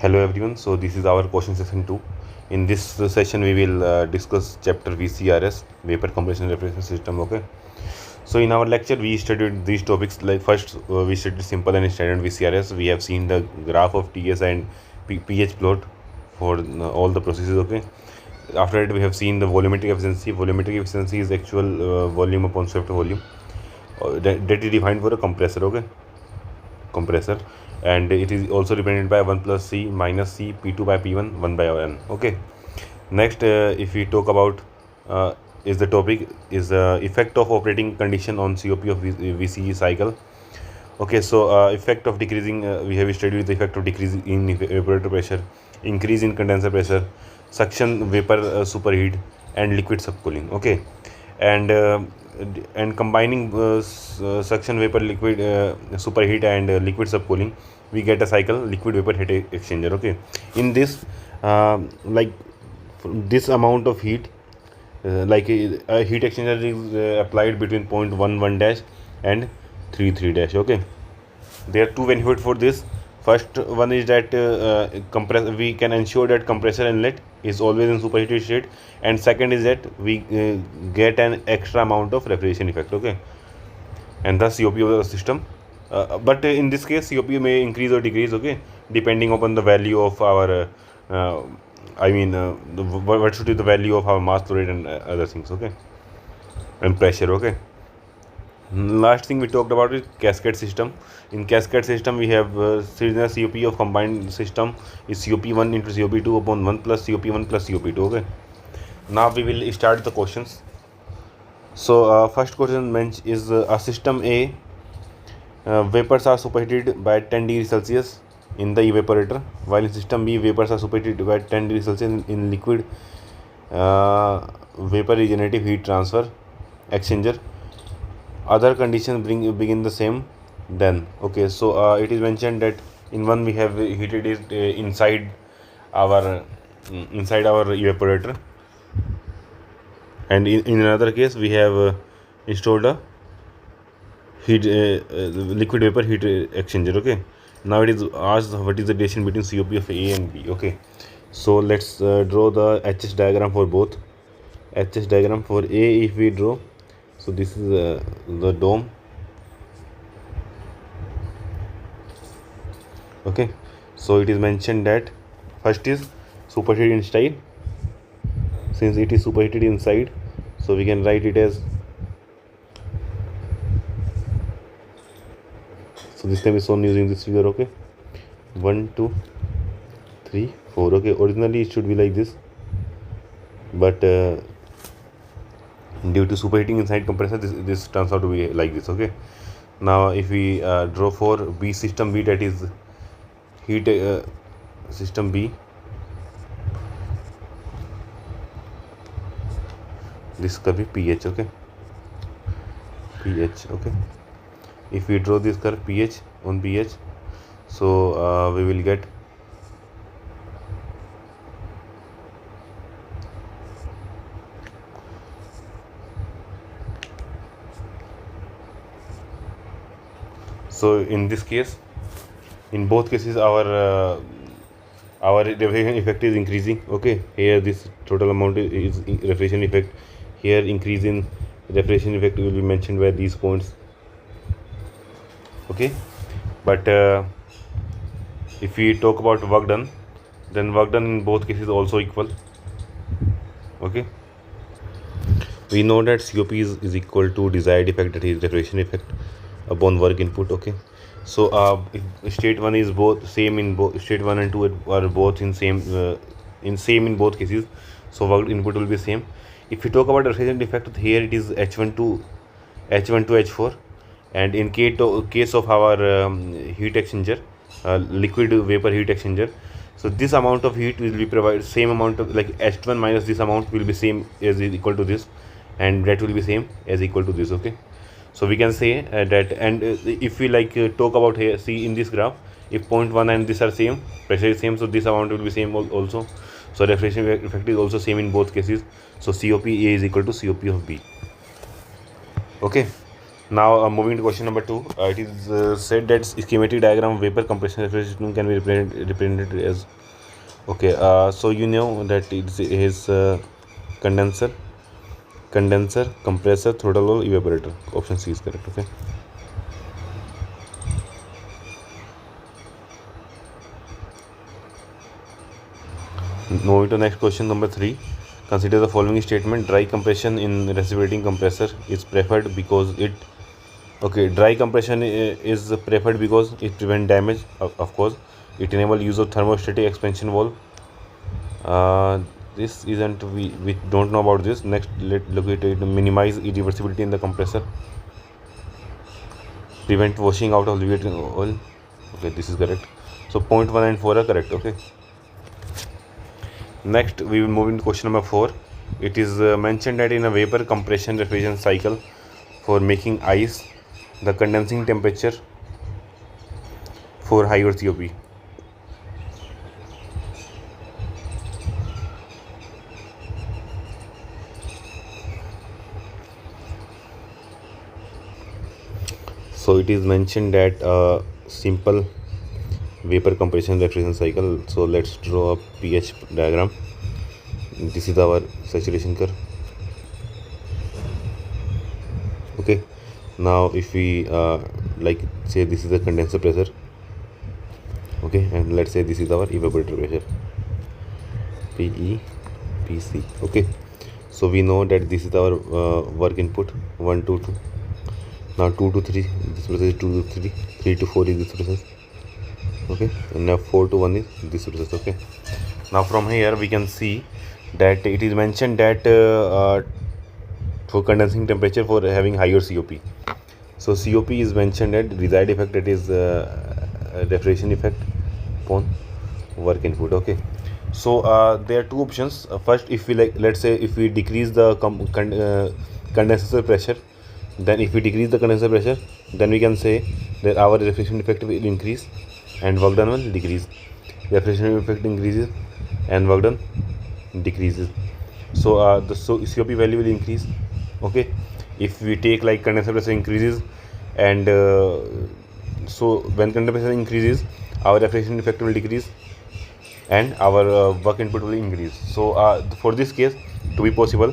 Hello everyone. So this is our question session 2. In this session we will discuss chapter VCRS, Vapor Compression Refrigeration System. Okay. So in our lecture we studied these topics. Like first we studied simple and standard VCRS. We have seen the graph of TS and pH plot for all the processes. Okay. After that we have seen the volumetric efficiency. Volumetric efficiency is actual volume upon swept volume. That is defined for a compressor. Okay. Compressor, and it is also represented by 1 plus C minus C P2 by P1 1 by N. Okay. Next, if we talk about is the topic is the effect of operating condition on COP of VCE cycle. Okay, so effect of decreasing, we have studied the effect of decrease in evaporator pressure, increase in condenser pressure, suction vapor superheat, and liquid subcooling. Okay. and combining suction vapor liquid superheat and liquid subcooling, we get a cycle liquid vapor heat exchanger. Okay. In this, like this amount of heat, like a heat exchanger is applied between 0.11 dash and 33 dash. Okay. There are two benefits for this. First one is that we can ensure that compressor inlet is always in superheated state, and second is that we get an extra amount of refrigeration effect. Okay. And thus COP of the system, but in this case COP may increase or decrease. Okay, depending upon the value of our what should be the value of our mass flow rate and other things. Okay. And pressure. Okay. Last thing we talked about is cascade system. In cascade system, we have serial COP of combined system is COP1 into COP2 upon 1 plus COP1 plus COP2. Okay. Now we will start the questions. So first question is a system A, vapors are superheated by 10 degrees Celsius in the evaporator, while in system B vapors are superheated by 10 degrees Celsius in liquid vapor regenerative heat transfer exchanger. Other conditions begin the same. Then okay, so it is mentioned that in one we have heated it inside our evaporator, and in another case we have installed a heat liquid vapor heat exchanger. Okay. Now it is asked what is the relation between COP of A and B. Okay. So let's draw the HS diagram for both. HS diagram for A, if we draw, so this is the dome. Okay. So it is mentioned that first is superheated inside. Since it is superheated inside, so we can write it as, so this time is shown using this figure. Okay. 1 2 3 4. Okay. Originally it should be like this, but due to superheating inside compressor, this turns out to be like this. Okay. Now if we draw for B, system B, that is heat system B, this curve be pH. Okay. pH. Okay. If we draw this curve pH on pH, so we will get so in this case, in both cases our refrigeration effect is increasing. Okay. Here this total amount is refrigeration effect. Here increase in refrigeration effect will be mentioned by these points. Okay. But if we talk about work done, then work done in both cases also equal. Okay. We know that COP is equal to desired effect, that is refrigeration effect upon work input. Okay. So if state 1 is both same in both state 1 and 2 are both in same in both cases, so work input will be same. If you talk about refrigerant effect, here it is H1 to H4, and in case of our heat exchanger, liquid vapor heat exchanger, so this amount of heat will be provided, same amount of, like H1 minus this amount will be same as is equal to this, and that will be same as equal to this. Okay. So we can say that, and if we talk about here, see in this graph, if 0.1 and this are same, pressure is same, so this amount will be same also. So refrigeration effect is also same in both cases. So COP A is equal to COP of B. Okay. Now moving to question number 2, it is said that schematic diagram of vapor compression refrigeration system can be represented as, okay, so you know that it is condenser, compressor, throttle or evaporator. Option C is correct. Okay. Moving to next question number 3. Consider the following statement: dry compression in reciprocating compressor is preferred because it, okay, dry compression is preferred because it prevent damage, of course. It enable use of thermostatic expansion valve. This isn't, we don't know about this. Next, let look at it. Minimize irreversibility in the compressor, prevent washing out of lubricant oil. Okay, this is correct. So point 1 and 4 are correct. Okay. Next, we will move into question number 4. It is mentioned that in a vapor compression refrigeration cycle for making ice, the condensing temperature for higher COP. So it is mentioned that simple vapor compression refrigeration cycle. So let's draw a pH diagram. This is our saturation curve. Okay. Now if we like say this is the condenser pressure. Okay, and let's say this is our evaporator pressure, PE, PC. Okay, so we know that this is our work input 1 to 2. Now 2 to 3, this process is 2 to 3, 3 to 4 is this process. Okay, and now 4 to 1 is this process. Okay, now from here we can see that it is mentioned that for condensing temperature for having higher COP. So COP is mentioned at desired effect, that is refrigeration effect upon work input. Okay, so there are two options. First, if we let's say if we decrease the condenser pressure, then if we decrease the condenser pressure, then we can say that our refrigeration effect will increase and work done will decrease. Refrigeration effect increases and work done decreases. So the COP value will increase. Okay, if we take like condenser pressure increases, and so when condenser pressure increases, our refrigeration effect will decrease and our work input will increase. So for this case to be possible,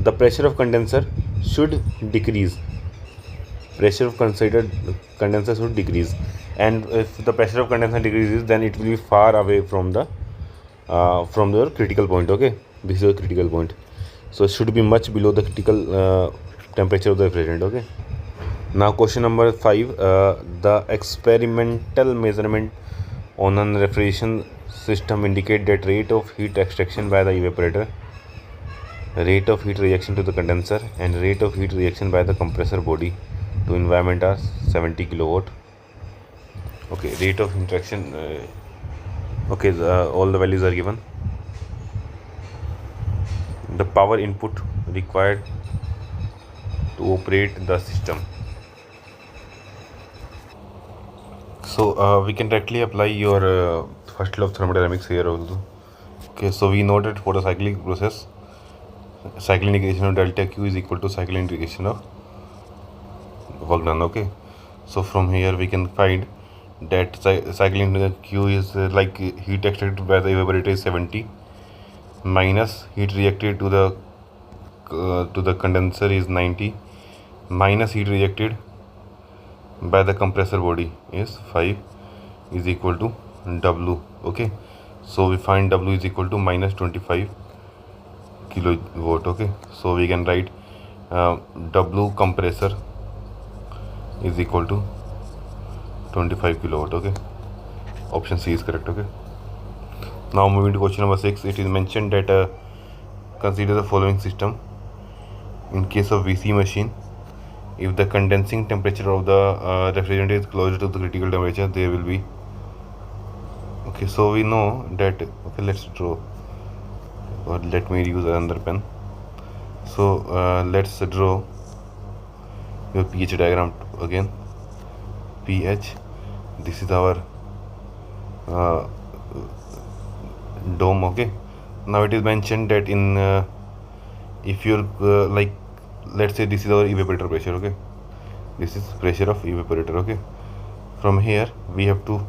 the pressure of condenser should decrease. Pressure of condenser should decrease, and if the pressure of condenser decreases, then it will be far away from the critical point. Okay, this is a critical point, so it should be much below the critical temperature of the refrigerant. Okay. Now question number 5. The experimental measurement on a refrigeration system indicate that rate of heat extraction by the evaporator, rate of heat reaction to the condenser, and rate of heat reaction by the compressor body to environment are 70 kilowatt. Okay, rate of interaction, okay, all the values are given. The power input required to operate the system. So we can directly apply your first law of thermodynamics here also. Okay, so we know that for the cyclic process, cycle integration of delta Q is equal to cycle integration of work done. Okay, so from here we can find that cycle integration Q is like heat extracted by the evaporator is 70 minus heat reacted to the condenser is 90 minus heat rejected by the compressor body is 5 is equal to W. Okay, so we find W is equal to minus 25 kilowatt. Okay, so we can write W compressor is equal to 25 kilowatt. Okay, option C is correct. Okay, now moving to question number 6. It is mentioned that consider the following system. In case of VC machine, if the condensing temperature of the refrigerant is closer to the critical temperature, there will be, okay, so we know that, okay, let's draw, or let me use another pen. So let's draw your pH diagram again. pH, this is our dome. Okay, now it is mentioned that in if you're like, let's say this is our evaporator pressure. Okay, This is pressure of evaporator. Okay, from here we have to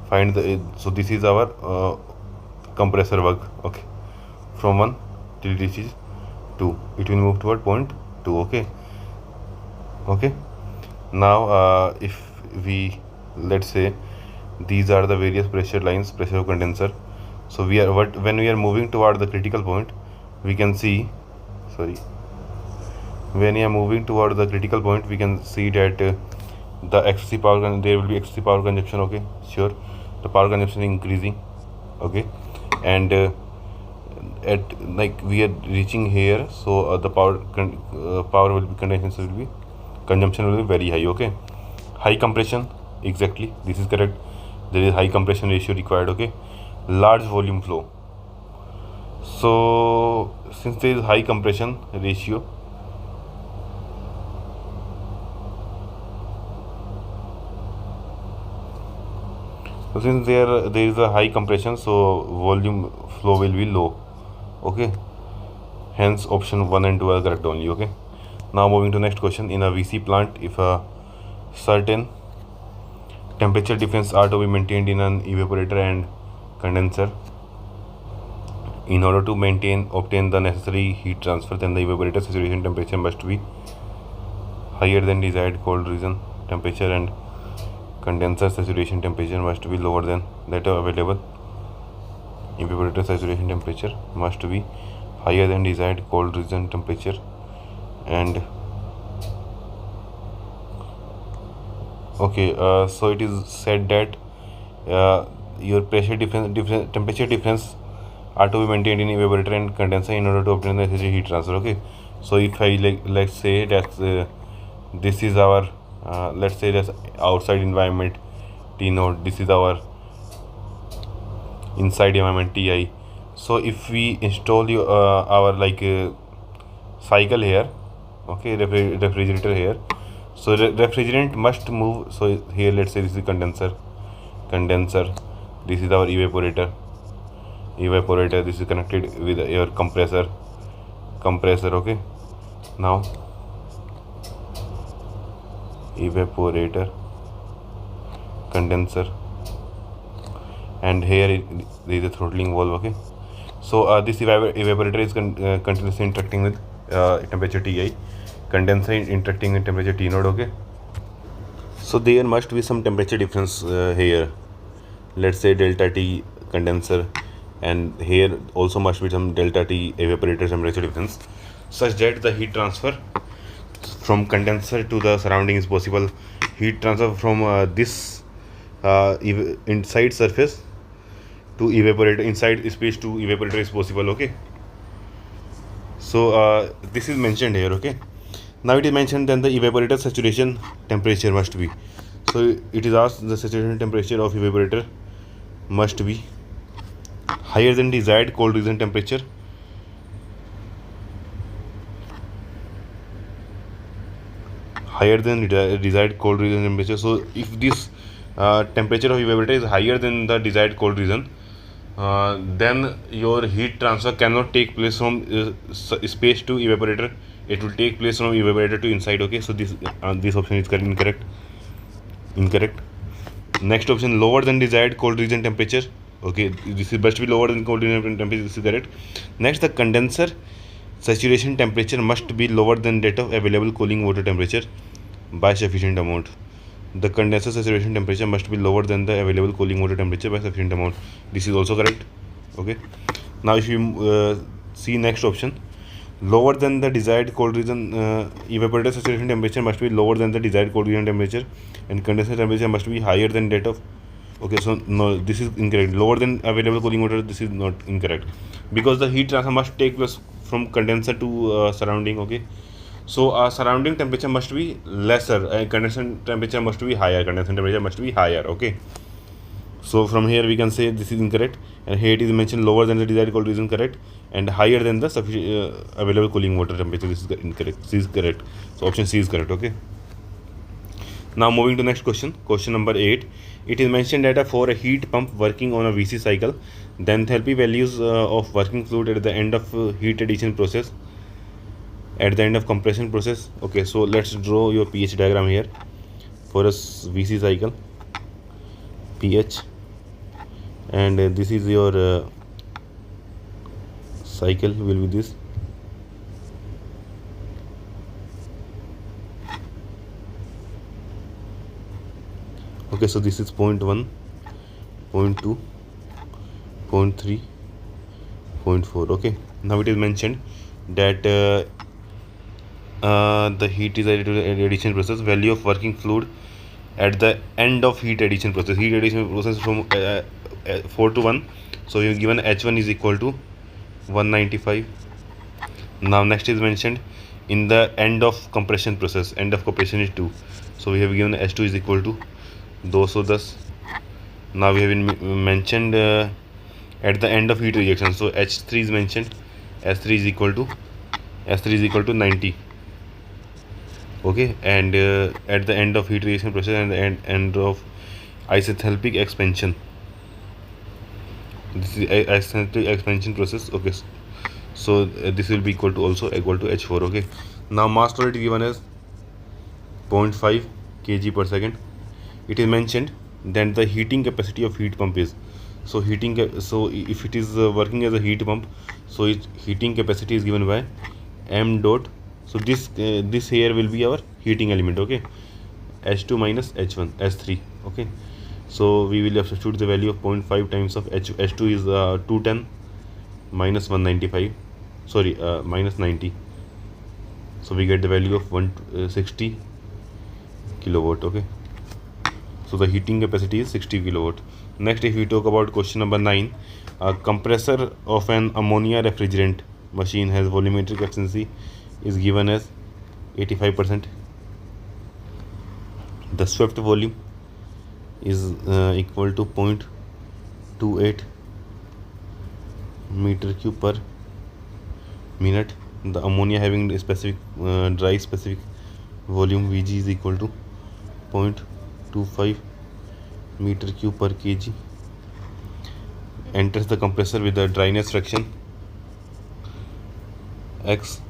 find the, so this is our compressor work. Okay, from 1 till this is 2, it will move toward point 2. Okay, now if we, let's say these are the various pressure lines, pressure of condenser. So we are when we are moving toward the critical point, we can see, sorry, when we are moving toward the critical point, we can see that the excessive power, there will be excessive power consumption. Okay, sure, the power consumption is increasing. Okay, and at like we are reaching here, so the power will be consumption will be very high. Okay, high compression, exactly, this is correct. There is high compression ratio required. Okay, large volume flow. So since there is high compression ratio, so since there is a high compression, so volume flow will be low. Okay, hence option 1 and 2 are correct only. Okay, now moving to next question. In a VC plant, if a certain temperature difference are to be maintained in an evaporator and condenser, in order to obtain the necessary heat transfer, then the evaporator saturation temperature must be higher than desired cold region temperature, and condenser saturation temperature must be lower than that available. Evaporator saturation temperature must be higher than desired cold region temperature, and okay, so it is said that your pressure difference temperature difference are to be maintained in evaporator and condenser in order to obtain the necessary heat transfer. Okay, so if I let's say that this is our let's say that's outside environment T node, this is our inside environment Ti. So if we install our cycle here, okay, refrigerator here, so refrigerant must move. So here let's say this is condenser, this is our evaporator, this is connected with your compressor. Okay, now evaporator, condenser, and here there is a throttling valve. Okay, so this evaporator is continuously interacting with temperature Ti, condenser interacting with temperature T node. Okay, so there must be some temperature difference here, let's say delta T condenser, and here also must be some delta T evaporator temperature difference, such that the heat transfer from condenser to the surrounding is possible. Heat transfer from this inside surface to evaporator, inside space to evaporator is possible. Okay, so this is mentioned here. Okay, now it is mentioned then the evaporator saturation temperature must be, so it is asked the saturation temperature of evaporator must be higher than desired cold region temperature, desired cold region temperature. So if this temperature of evaporator is higher than the desired cold region, then your heat transfer cannot take place from space to evaporator. It will take place from evaporator to inside. Okay, so this option is incorrect. Next option, lower than desired cold region temperature. Okay, this must be lower than cold region temperature. This is correct. Next, the condenser saturation temperature must be lower than that of available cooling water temperature by sufficient amount. The condenser saturation temperature must be lower than the available cooling water temperature by sufficient amount. This is also correct. Okay, now if you see next option, lower than the desired cold region, evaporator saturation temperature must be lower than the desired cold region temperature, and condenser temperature must be higher than that of, okay, so no, this is incorrect. Lower than available cooling water, this is not incorrect, because the heat transfer must take place from condenser to surrounding. Okay, so surrounding temperature must be lesser and condenser temperature must be higher. Okay, so from here we can say this is incorrect, and here it is mentioned lower than the desired cold region, correct, and higher than the available cooling water temperature. This is incorrect. C is correct. So option C is correct. Okay, now moving to next question number 8. It is mentioned that for a heat pump working on a VC cycle, the enthalpy values of working fluid at the end of heat addition process at the end of compression process. Okay, so let's draw your pH diagram here for a VC cycle, pH, and this is your cycle will be this. Okay, so this is 0.1, 0.2, 0.3, 0.4. Okay, now it is mentioned that the heat is added to the addition process. Value of working fluid at the end of heat addition process. Heat addition process from 4 to 1. So you have given H1 is equal to 195. Now next is mentioned in the end of compression process. End of compression is 2. So we have given H2 is equal to 210. Now we have been mentioned at the end of heat reaction. So H3 is mentioned. S3 is equal to 90. Okay, and at the end of heat reaction process and the end of isothermic expansion. This is isothermic expansion process. Okay, so this will be equal to H4. Okay, now mass flow rate given as 0.5 kg per second. It is mentioned then the heating capacity of heat pump is, so if it is working as a heat pump, so its heating capacity is given by m dot. So this here will be our heating element. Okay, H2 minus H1 S3. Okay, so we will substitute the value of 0.5 times of H2 is 210 minus 195, sorry, minus 90. So we get the value of 160 kilowatt. Okay, so the heating capacity is 60 kilowatt. Next, if we talk about question number 9, a compressor of an ammonia refrigerant machine has volumetric efficiency is given as 85%. The swept volume is equal to 0.28 meter cube per minute. The ammonia having a specific dry specific volume Vg is equal to 0.25 meter cube per kg. Enters the compressor with the dryness fraction x1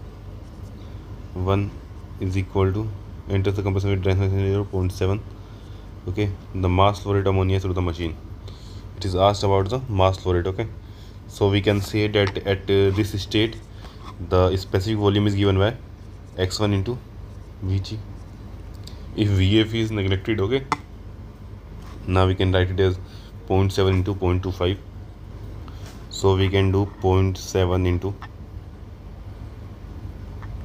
is equal to, enters the compressor with dryness fraction 0.7. Okay, the mass flow rate ammonia through the machine. It is asked about the mass flow rate. Okay, so we can say that at this state the specific volume is given by x1 into Vg. If Vf is neglected, okay, now we can write it as 0.7 into 0.25. So we can do 0.7 into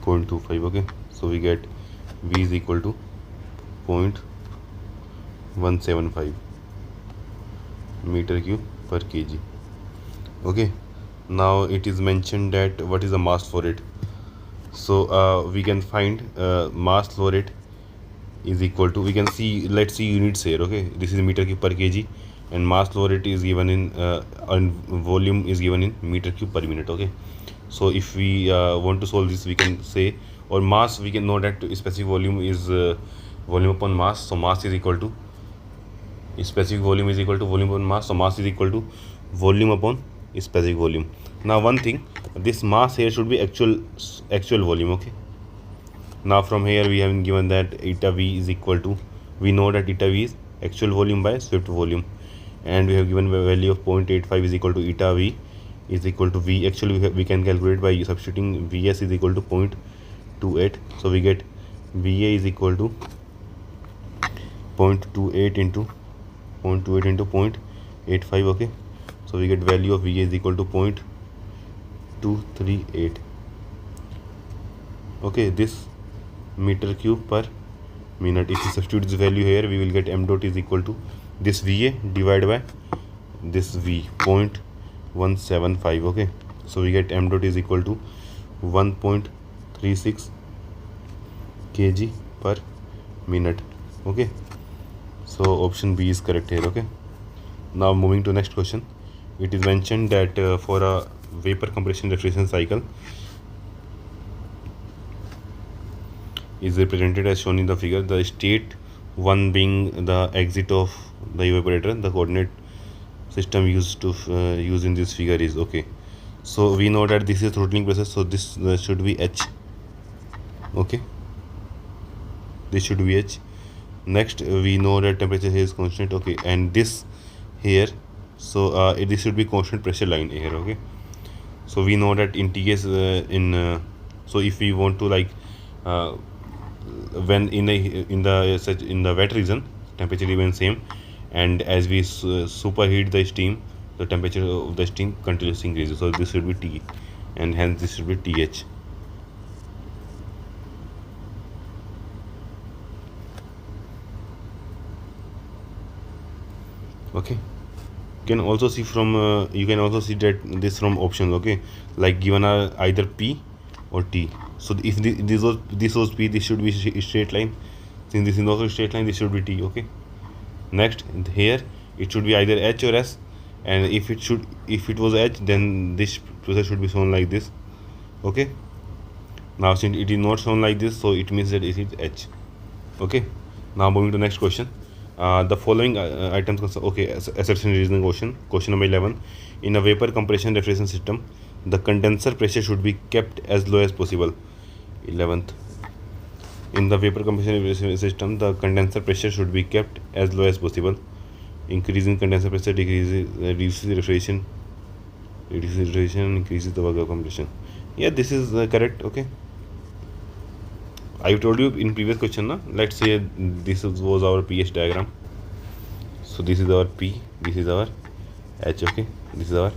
0.25. Okay, so we get V is equal to 0.175 meter cube per kg. Okay, now it is mentioned that what is the mass flow rate. So we can find mass flow rate is equal to, we can see, let's see units here. Okay, this is meter cube per kg and mass flow rate is given in and volume is given in meter cube per minute. Okay, so if we want to solve this, we can say, or mass, we can know that specific volume is volume upon mass. So mass is equal to, specific volume is equal to volume upon mass. So mass is equal to volume upon specific volume. Now one thing, this mass here should be actual volume. Okay, now from here we have given that eta V is equal to, we know that eta V is actual volume by swept volume, and we have given a value of 0.85 is equal to eta V is equal to V. Actually we can calculate by substituting Vs is equal to 0.28. So we get Va is equal to 0.28 into 0.85. Okay, so we get value of Va is equal to 0.238. Okay, this meter cube per minute. If we substitute this value here, we will get m dot is equal to this Va divided by this V, 0.175. Okay, so we get m dot is equal to 1.36 kg per minute. Okay, so option B is correct here. Okay, now moving to next question. It is mentioned that for a vapor compression refrigeration cycle is represented as shown in the figure. The state 1 being the exit of the evaporator. The coordinate system used to use in this figure is, okay, so we know that this is throttling process, so this should be H. Okay, this should be H. Next we know that temperature here is constant. Okay, and this here, so this should be constant pressure line here. Okay, so we know that in TS so if we want to like uh, when in the wet region temperature remains same, and as we superheat the steam, the temperature of the steam continuously increases. So this should be T, and hence this should be TH. Okay, you can also see from you can also see that this from options. Okay, like given are either P or T. So if this was P, this should be straight line. Since this is also straight line, this should be T. Okay, next here it should be either H or S, and if it was H, then this process should be shown like this. Okay, now since it is not shown like this, so it means that it is H. Okay, now moving to next question. The following items. Okay, assertion reasoning question number 11. In a vapor compression refrigeration system, the condenser pressure should be kept as low as possible. 11th. In the vapor compression refrigeration system, the condenser pressure should be kept as low as possible. Increasing condenser pressure reduces refrigeration, increases the work of compression. Yeah, this is correct. Okay, I told you in previous question na, let's say this was our pH diagram. So this is our P, this is our H. Okay, this is our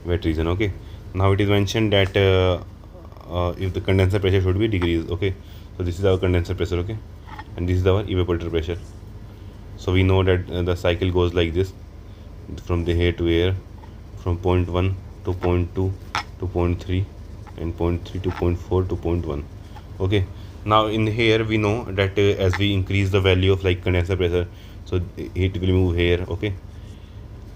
wet region. Okay, now it is mentioned that if the condenser pressure should be decreased. Okay, so this is our condenser pressure. Okay, and this is our evaporator pressure. So we know that the cycle goes like this, from the here to here, from 0.1 to 0.2 to 0.3, and 0.3 to 0.4 to 0.1. Okay, now in here we know that as we increase the value of like condenser pressure, so it will move here. Okay,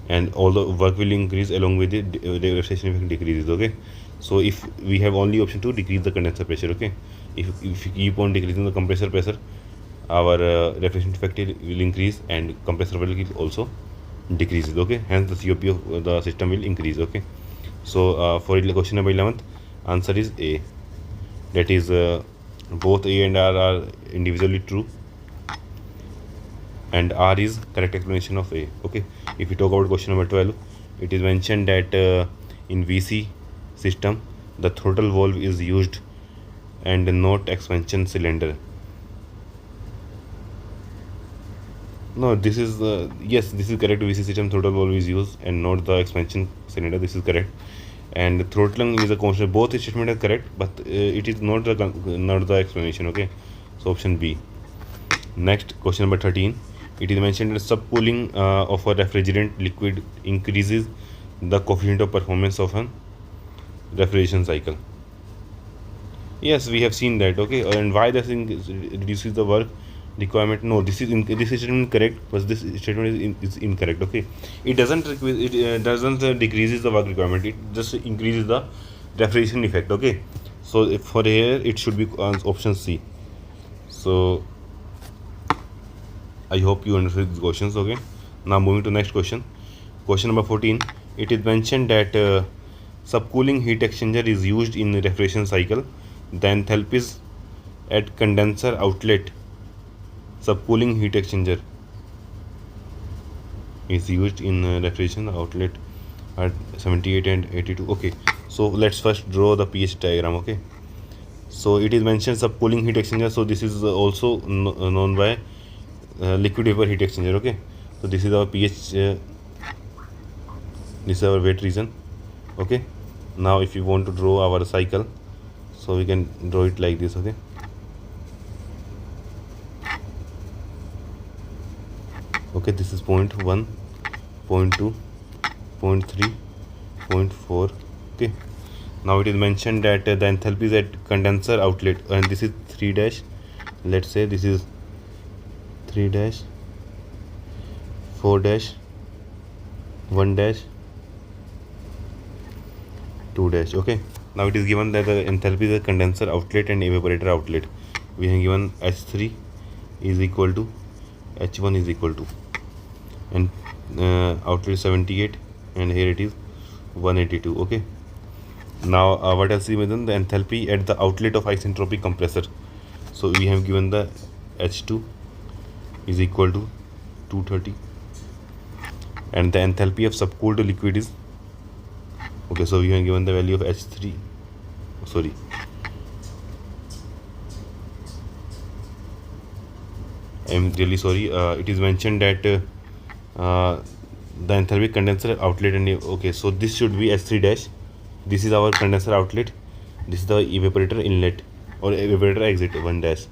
and all the work will increase along with it, the refrigeration effect decreases. Okay, so if we have only option to decrease the condenser pressure. Okay, if you keep on decreasing the compressor pressure, our refrigeration effect will increase and compressor will also decreases. Okay, hence the COP of the system will increase. Okay, so for question number 11th, answer is A. That is both A and R are individually true, and R is correct explanation of A. Okay, if we talk about question number 12, it is mentioned that in VC system the throttle valve is used and not expansion cylinder. No, this is yes, this is correct. VC system throttle valve is used and not the expansion cylinder. This is correct. And throttling is a constant. Both statement are correct, but it is not the explanation. Okay, so option B. Next question number 13. It is mentioned that subcooling of a refrigerant liquid increases the coefficient of performance of a refrigeration cycle. Yes, we have seen that. Okay, and why this reduces the work requirement? No, this statement correct, but this statement is incorrect. Okay, it doesn't doesn't decreases the work requirement. It just increases the refrigeration effect. Okay, so if for here it should be option C. So I hope you understood these questions. Okay, now moving to next question. Question number 14. It is mentioned that subcooling heat exchanger is used in the refrigeration cycle. The enthalpies at condenser outlet. Subcooling heat exchanger is used in refrigeration outlet at 78 and 82. Okay, so let's first draw the pH diagram. Okay, so it is mentioned subcooling heat exchanger. So this is also known by liquid vapor heat exchanger. Okay, so this is our pH, this is our wet region. Okay, now if you want to draw our cycle, so we can draw it like this. Okay, okay, this is 0.1, 0.2, 0.3, 0.4. Okay, now it is mentioned that the enthalpy is at condenser outlet, and this is 3 dash. Let's say this is 3 dash, 4 dash, 1 dash, 2 dash. Okay, now it is given that the enthalpy is a condenser outlet and evaporator outlet. We have given H3 is equal to H1 is equal to, and outlet 78, and here it is 182. Okay, now what else is within the enthalpy at the outlet of isentropic compressor. So we have given the H2 is equal to 230 and the enthalpy of subcooled liquid is, okay, so we have given the value of H3, sorry, I'm really sorry, it is mentioned that the enthalpy condenser outlet and, okay, so this should be H3 dash, this is our condenser outlet, this is the evaporator inlet or evaporator exit 1 dash.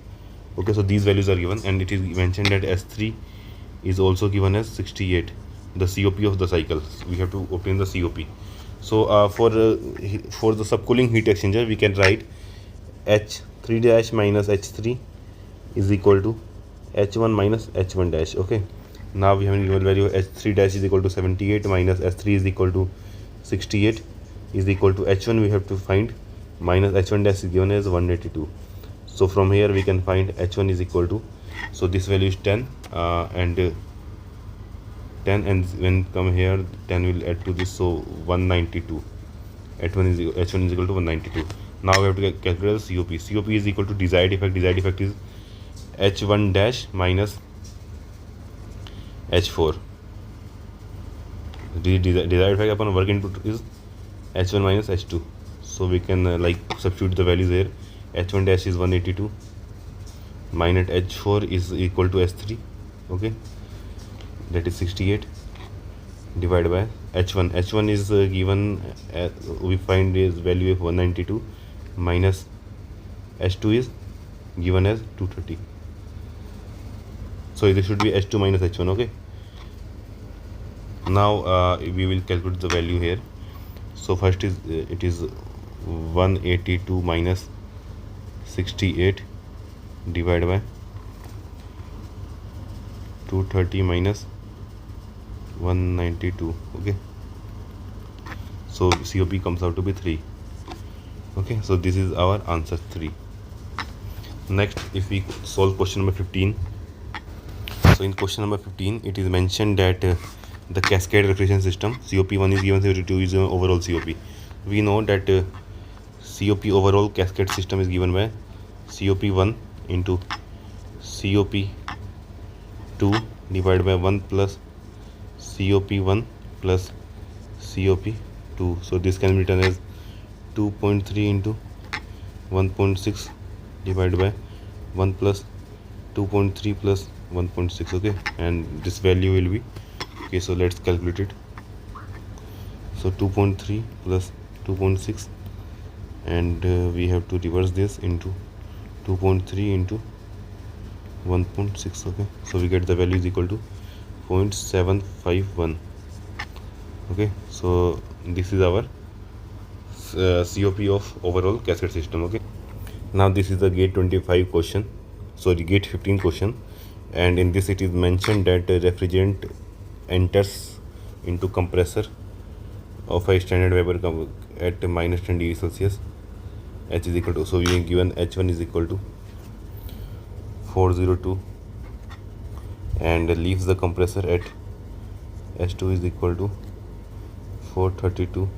Okay, so these values are given and it is mentioned that S3 is also given as 68, the COP of the cycle. We have to obtain the COP. So for the subcooling heat exchanger, we can write H3 dash minus H3 is equal to H1 minus H1 dash. Okay, now we have a given value of H3 dash is equal to 78 minus S3 is equal to 68 is equal to H1 we have to find minus H1 dash is given as 182. So from here we can find H1 is equal to, so this value is 10 and 10, and when come here 10 will add to this, so 192. H1 is equal to 192. Now we have to calculate the COP. COP is equal to desired effect. Desired effect is H1 dash minus H4. The desired effect upon work input is H1 minus H2. So we can like substitute the values here. H1 dash is 182 minus H4 is equal to S3, okay, that is 68 divided by H1. H1 is given, we find is value of 192 minus H2 is given as 230. So this should be H2 minus H1, okay. Now we will calculate the value here. So first is it is 182 minus 68 divided by 230 minus 192, okay. So COP comes out to be 3. Okay, so this is our answer 3. Next, if we solve question number 15. So in question number 15 it is mentioned that the cascade refrigeration system COP1 is given, COP2 is overall COP. We know that COP overall cascade system is given by COP1 into COP2 divided by 1 plus COP1 plus COP2. So this can be written as 2.3 into 1.6 divided by 1 plus 2.3 plus 1.6, okay, and this value will be, okay, so let's calculate it. So 2.3 plus 2.6 and we have to reverse this into 2.3 into 1.6, okay, so we get the value is equal to 0.751. okay, so this is our COP of overall cascade system. Okay, now this is the gate 25 question, sorry, gate 15 question, and in this it is mentioned that refrigerant enters into compressor of a standard vapor at minus 10 degrees Celsius. H is equal to, so we are given H1 is equal to 402 and leaves the compressor at H2 is equal to 432,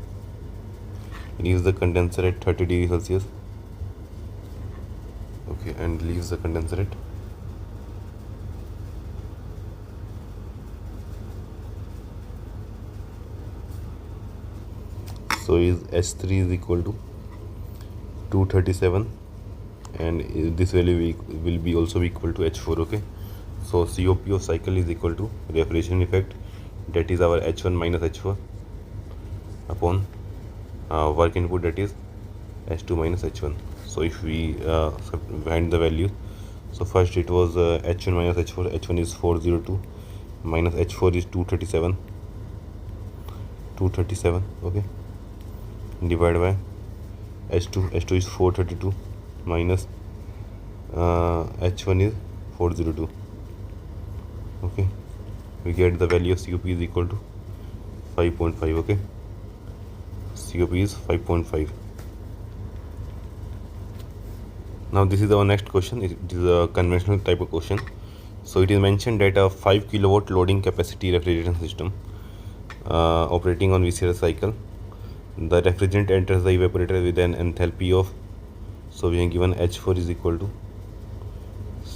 leaves the condenser at 30 degrees Celsius, okay, and leaves the condenser at so is H3 is equal to 237 and this value will be also equal to H4. okay, so COP of cycle is equal to refrigeration effect, that is our H1 minus H4 upon work input, that is H2 minus H1. So if we find the value, so first it was H1 minus H4, H1 is 402 minus H4 is 237, okay, divided by H2 is 432 minus H1 is 402, okay, we get the value of COP is equal to 5.5, okay, COP is 5.5. Now this is our next question. It is a conventional type of question. So it is mentioned that a 5 kilowatt loading capacity refrigeration system operating on VCRS cycle, the refrigerant enters the evaporator with an enthalpy of, so we have given H4 is equal to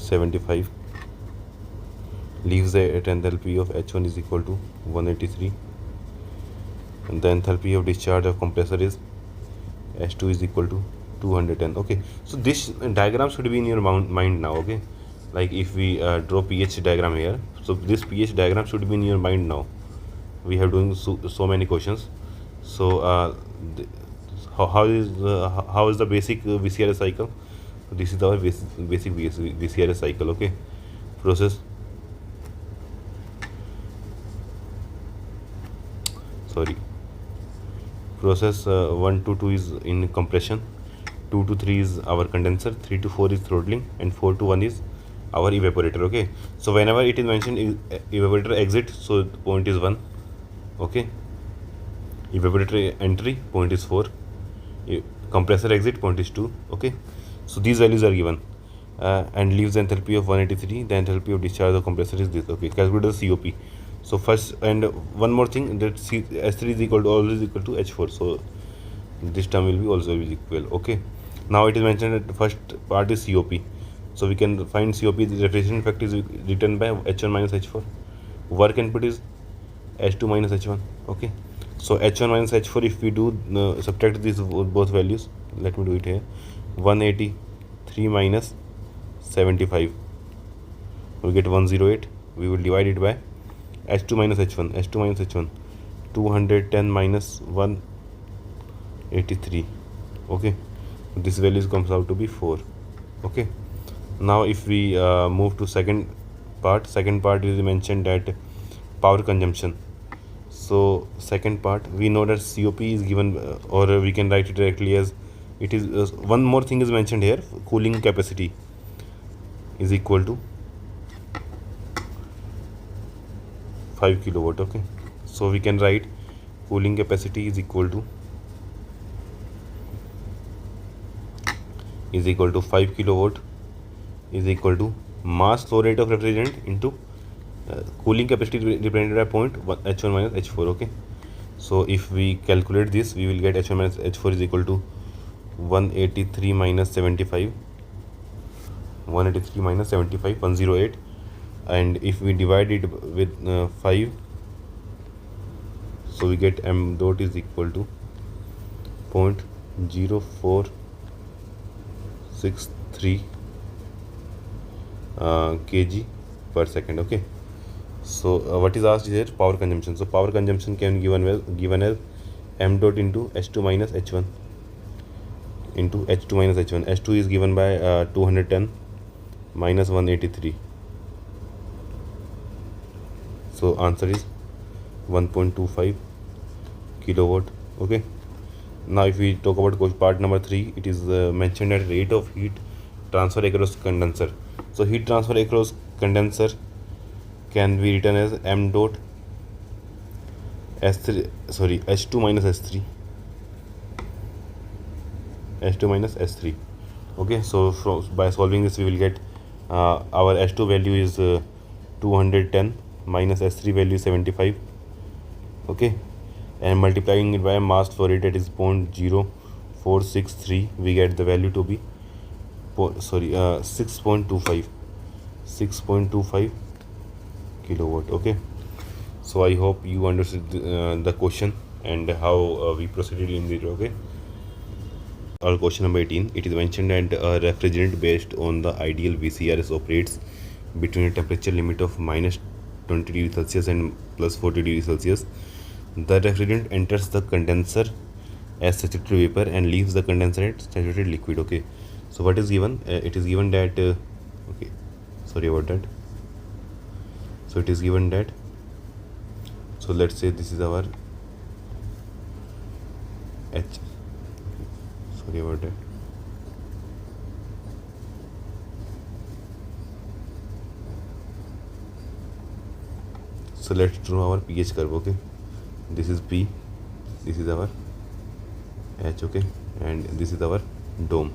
75, leaves the enthalpy of H1 is equal to 183, and the enthalpy of discharge of compressor is H2 is equal to 210. Okay, so this diagram should be in your mind now. Okay, like if we draw pH diagram here, so this pH diagram should be in your mind now. We have doing so many questions. So how is the basic VCRS cycle? This is our basic VCRS cycle. Okay, process process 1 to 2 is in compression, 2 to 3 is our condenser, 3 to 4 is throttling, and 4 to 1 is our evaporator. Okay, so whenever it is mentioned evaporator exit, so point is 1. Okay, evaporator entry, point is 4, compressor exit, point is 2. Okay, so these values are given, and leaves the enthalpy of 183. The enthalpy of discharge of compressor is this. Okay, calculate the COP. So first, and one more thing, that S3 is always equal to H4. So this term will be also equal. Okay, now it is mentioned that the first part is COP. So we can find COP. The refrigeration effect is written by H1 minus H4. Work input is H2 minus H1. Okay, so H1 minus H4, if we do subtract these both values, let me do it here. 183 minus 75, we get 108. We will divide it by H2 minus H1. H2 minus H1, 210 minus 183. Okay, this value comes out to be 4. Okay, now if we move to second part is mentioned that power consumption. So second part, we know that COP is given, or we can write it directly as it is. One more thing is mentioned here, cooling capacity is equal to 5 kilowatt. Okay, so we can write cooling capacity is equal to 5 kilowatt is equal to mass flow rate of refrigerant into cooling capacity represented by point H1 minus H4. Okay, so if we calculate this, we will get H1 minus H4 is equal to 183 minus 75, 108, and if we divide it with 5, so we get m dot is equal to 0.0463 kg per second. Okay, so what is asked here, power consumption. So power consumption can given as m dot into H2 minus H1 into H2 minus H1. H2 is given by 210 minus 183. So answer is 1.25 kilowatt. Okay, now if we talk about part number 3, it is mentioned at rate of heat transfer across condenser. So heat transfer across condenser can be written as m dot H2 minus S3. H2 minus S3. Okay, so by solving this, we will get our H2 value is 210 minus S3 value is 75. Okay, and multiplying it by a mass flow rate, that is 0.0463, we get the value to be 6.25 kilowatt. Okay, so I hope you understood the question and how we proceeded in it. Okay, our question number 18, it is mentioned that a refrigerant based on the ideal VCRS operates between a temperature limit of minus 20 degrees Celsius and plus 40 degrees Celsius. The refrigerant enters the condenser as saturated vapor and leaves the condenser as saturated liquid. Okay, so what is given? It is given that okay, sorry about that. So it is given that, so let's say this is our H, sorry about that. So let's draw our pH curve. Okay, this is P, this is our H. Okay, and this is our dome,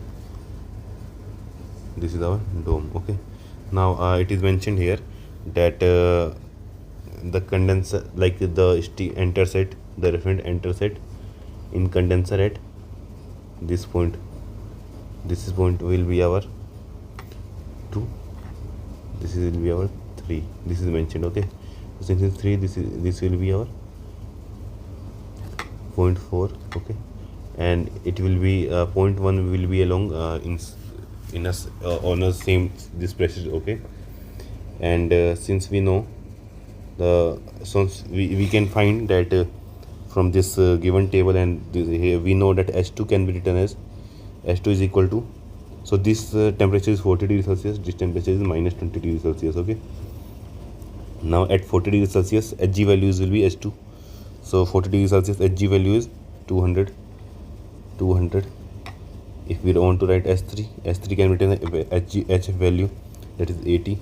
this is our dome. Okay, now it is mentioned here that the condenser, like the enters at the refrigerant enters at in condenser at this point. This is point will be our 2 this will be our 3, this is mentioned. Okay, so since it's 3, this will be our 0.4. okay, and it will be 0.1 will be along in us on a same this pressure. Okay, and since we know we can find that from this given table, and here we know that H2 can be written as H2 is equal to, so this temperature is 40 degrees Celsius, this temperature is minus 20 degrees Celsius. Okay, now at 40 degrees Celsius Hg values will be H2, so 40 degrees Celsius Hg value is 200. If we want to write S3 can be written H value, that is 80,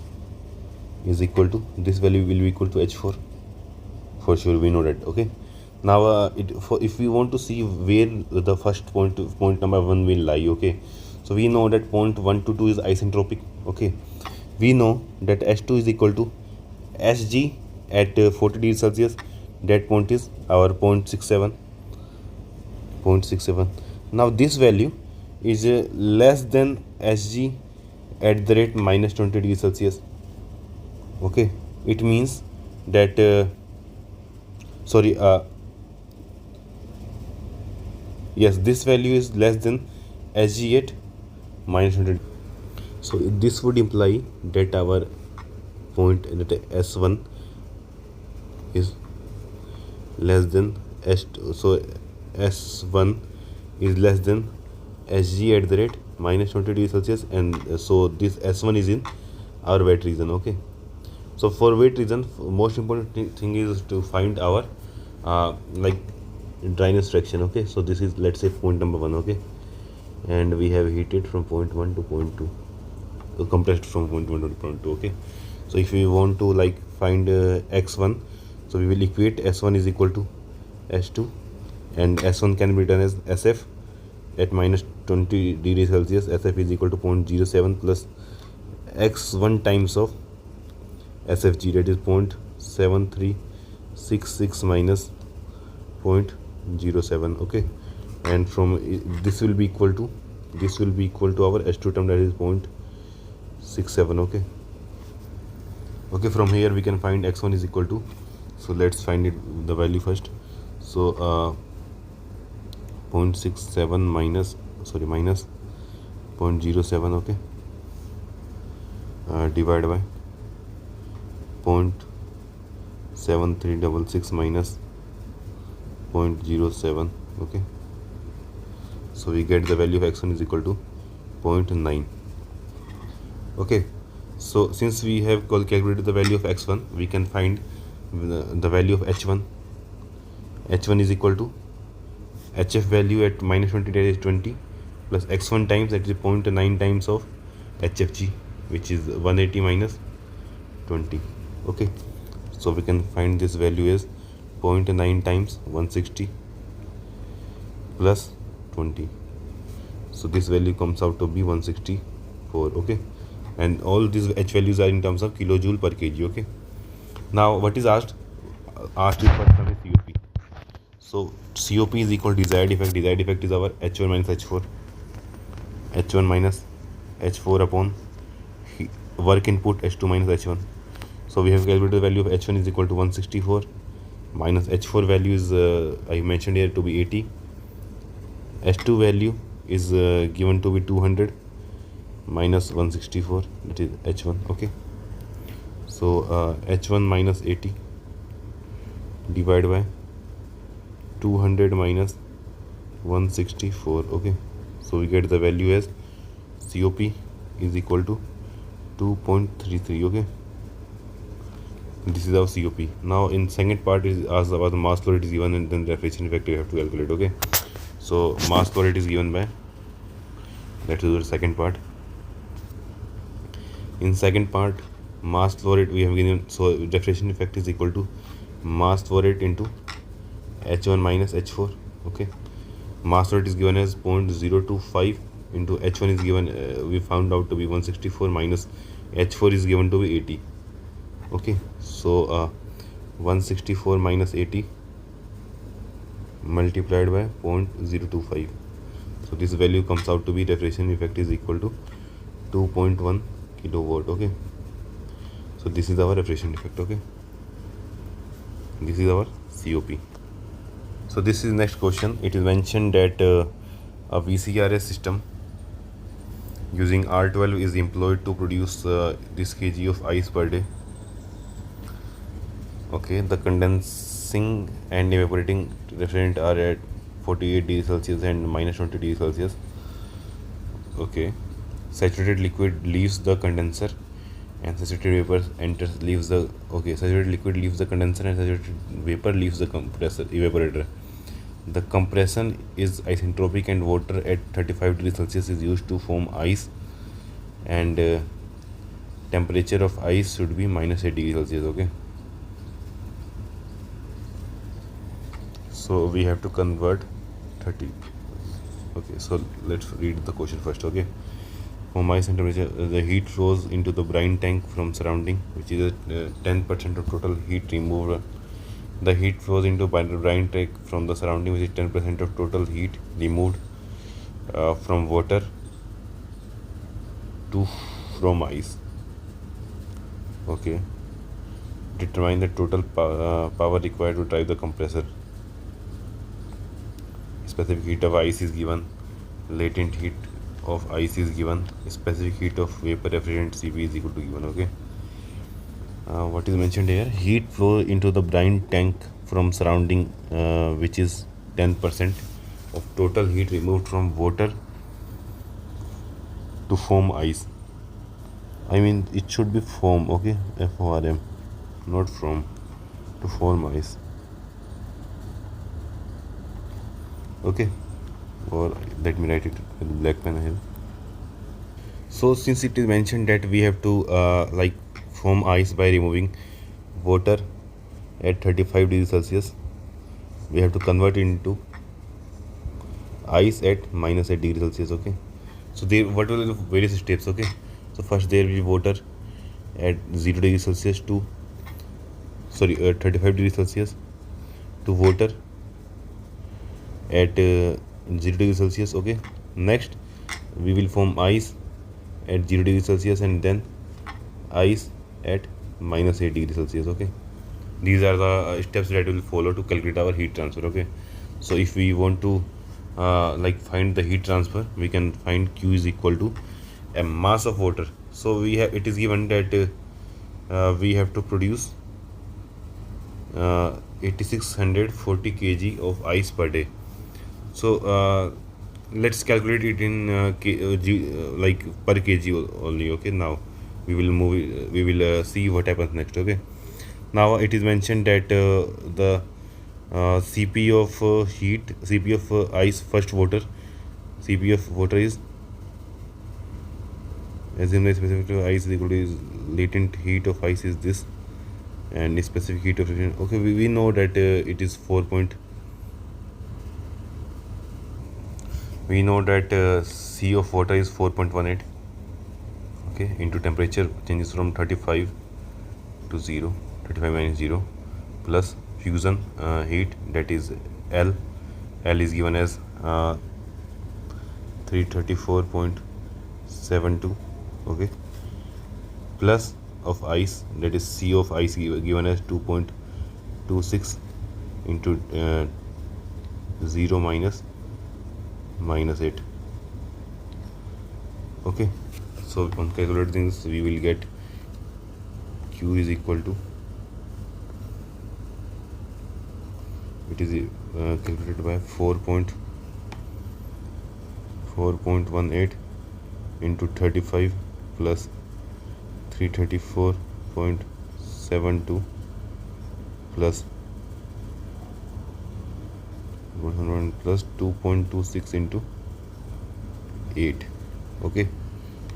is equal to, this value will be equal to H4 for sure, we know that. Okay, now if we want to see where the first point number 1 will lie. Okay, so we know that point 1 to 2 is isentropic. Okay, we know that H2 is equal to Hg at 40 degrees Celsius, that point is our 0.67. Now this value is less than Hg at the rate minus 20 degrees Celsius. Okay, it means that yes, this value is less than Hg at minus 100. So this would imply that our point, that S1 is less than S2, so S1 is less than Hg at the rate minus 20 degrees Celsius, and so this S1 is in our wet region. Okay, so for wet region, most important thing is to find our like dryness fraction. Okay, so this is, let's say, point number 1. Okay, and we have heated from point 1 to point 2, compressed from point 1 to point 2. Okay, so if we want to like find x1, so we will equate S1 is equal to H2, and S1 can be written as SF at minus 20 degrees Celsius. SF is equal to 0.07 plus x1 times of SFG, that is 0.7366 minus 0.07. okay, and from this will be equal to our H2 term, that is 0.67. okay, from here we can find x1 is equal to, so let's find the value first. So 0.67 minus 0.07. okay, divided by 0.7366 minus 0.07. okay, so we get the value of x1 is equal to 0.9. okay, so since we have calculated the value of x1, we can find the value of h1. H1 is equal to HF value at minus 20, that is 20, plus x1 times, that is 0.9 times of HFG, which is 180 minus 20. okay, so we can find this value as 0.9 times 160 plus 20, so this value comes out to be 164. okay, and all these H values are in terms of kilojoule per kg. okay, now what is asked is first term is COP. So COP is equal to desired effect. Desired effect is our H1 minus H4. H1 minus H4 upon work input H2 minus H1. So we have calculated the value of H1 is equal to 164 minus H4 value is I mentioned here to be 80. H2 value is given to be 200 minus 164, that is H1. okay, so H1 minus 80 divided by 200 minus 164. okay, so we get the value as COP is equal to 2.33. okay, this is our COP. Now in second part is asked about the mass flow rate is given, and then refrigeration effect you have to calculate. okay, so mass flow rate is given by, that is the second part. In second part, mass flow rate we have given, so refrigeration effect is equal to mass flow rate into H1 minus H4. okay, mass flow rate is given as 0.025 into H1 is given we found out to be 164 minus H4 is given to be 80. okay, so 164 minus 80 multiplied by 0.025, so this value comes out to be refrigeration effect is equal to 2.1 kilowatt. okay, So this is our refrigeration defect. Okay, this is our COP. So this is next question. It is mentioned that a VCRS system using R12 is employed to produce this kg of ice per day. Okay, the condensing and evaporating refrigerant are at 48 degrees Celsius and minus 20 degrees Celsius. Okay, saturated liquid leaves the condenser and saturated vapor leaves the, okay, saturated liquid leaves the condenser and saturated vapor leaves the compressor evaporator. The compression is isentropic and water at 35 degrees Celsius is used to form ice, and temperature of ice should be minus 8 degrees Celsius. Okay, so we have to convert 30. Okay, so let's read the question first. Okay, for ice and temperature, the heat flows into the brine tank from surrounding, which is 10% of total heat removed. The heat flows into brine tank from the surrounding, which is 10% of total heat removed from water to from ice. Okay, determine the total power required to drive the compressor. Specific heat of ice is given, latent heat of ice is given, specific heat of vapor refrigerant Cp is equal to given. Okay, what is mentioned here, heat flow into the brine tank from surrounding, which is 10% of total heat removed from water to form ice. I mean, it should be form. Okay, FORM, not from, to form ice. Okay, or let me write it with black pen here. So since it is mentioned that we have to like form ice by removing water at 35 degrees Celsius, we have to convert into ice at minus 8 degrees Celsius. Okay, so there, what will the various steps? Okay, so first there will be water at 0 degrees Celsius to 35 degrees Celsius to water at 0 degrees Celsius. Okay, next we will form ice at 0 degrees Celsius and then ice at minus 8 degrees Celsius. Okay, these are the steps that we will follow to calculate our heat transfer. Okay, so if we want to like find the heat transfer, we can find Q is equal to a mass of water. So we have, it is given that we have to produce 8640 kg of ice per day. So let's calculate it in like per kg only. Okay, now we will move, we will see what happens next. Okay, now it is mentioned that the Cp of heat, Cp of ice, first water, Cp of water is, assume the specific ice is equal to latent heat of ice is this, and specific heat of refrigerant. Okay, we know that it is 4 point, we know that C of water is 4.18. Okay, into temperature changes from 35 to 0, 35 minus 0, plus fusion heat, that is L is given as 334.72. okay, plus of ice, that is C of ice given as 2.26 into 0 minus 8. Okay, so on calculating this, we will get Q is equal to, it is calculated by 4.18 into 35 plus 334.72 plus 100 plus 2.26 into 8. Okay,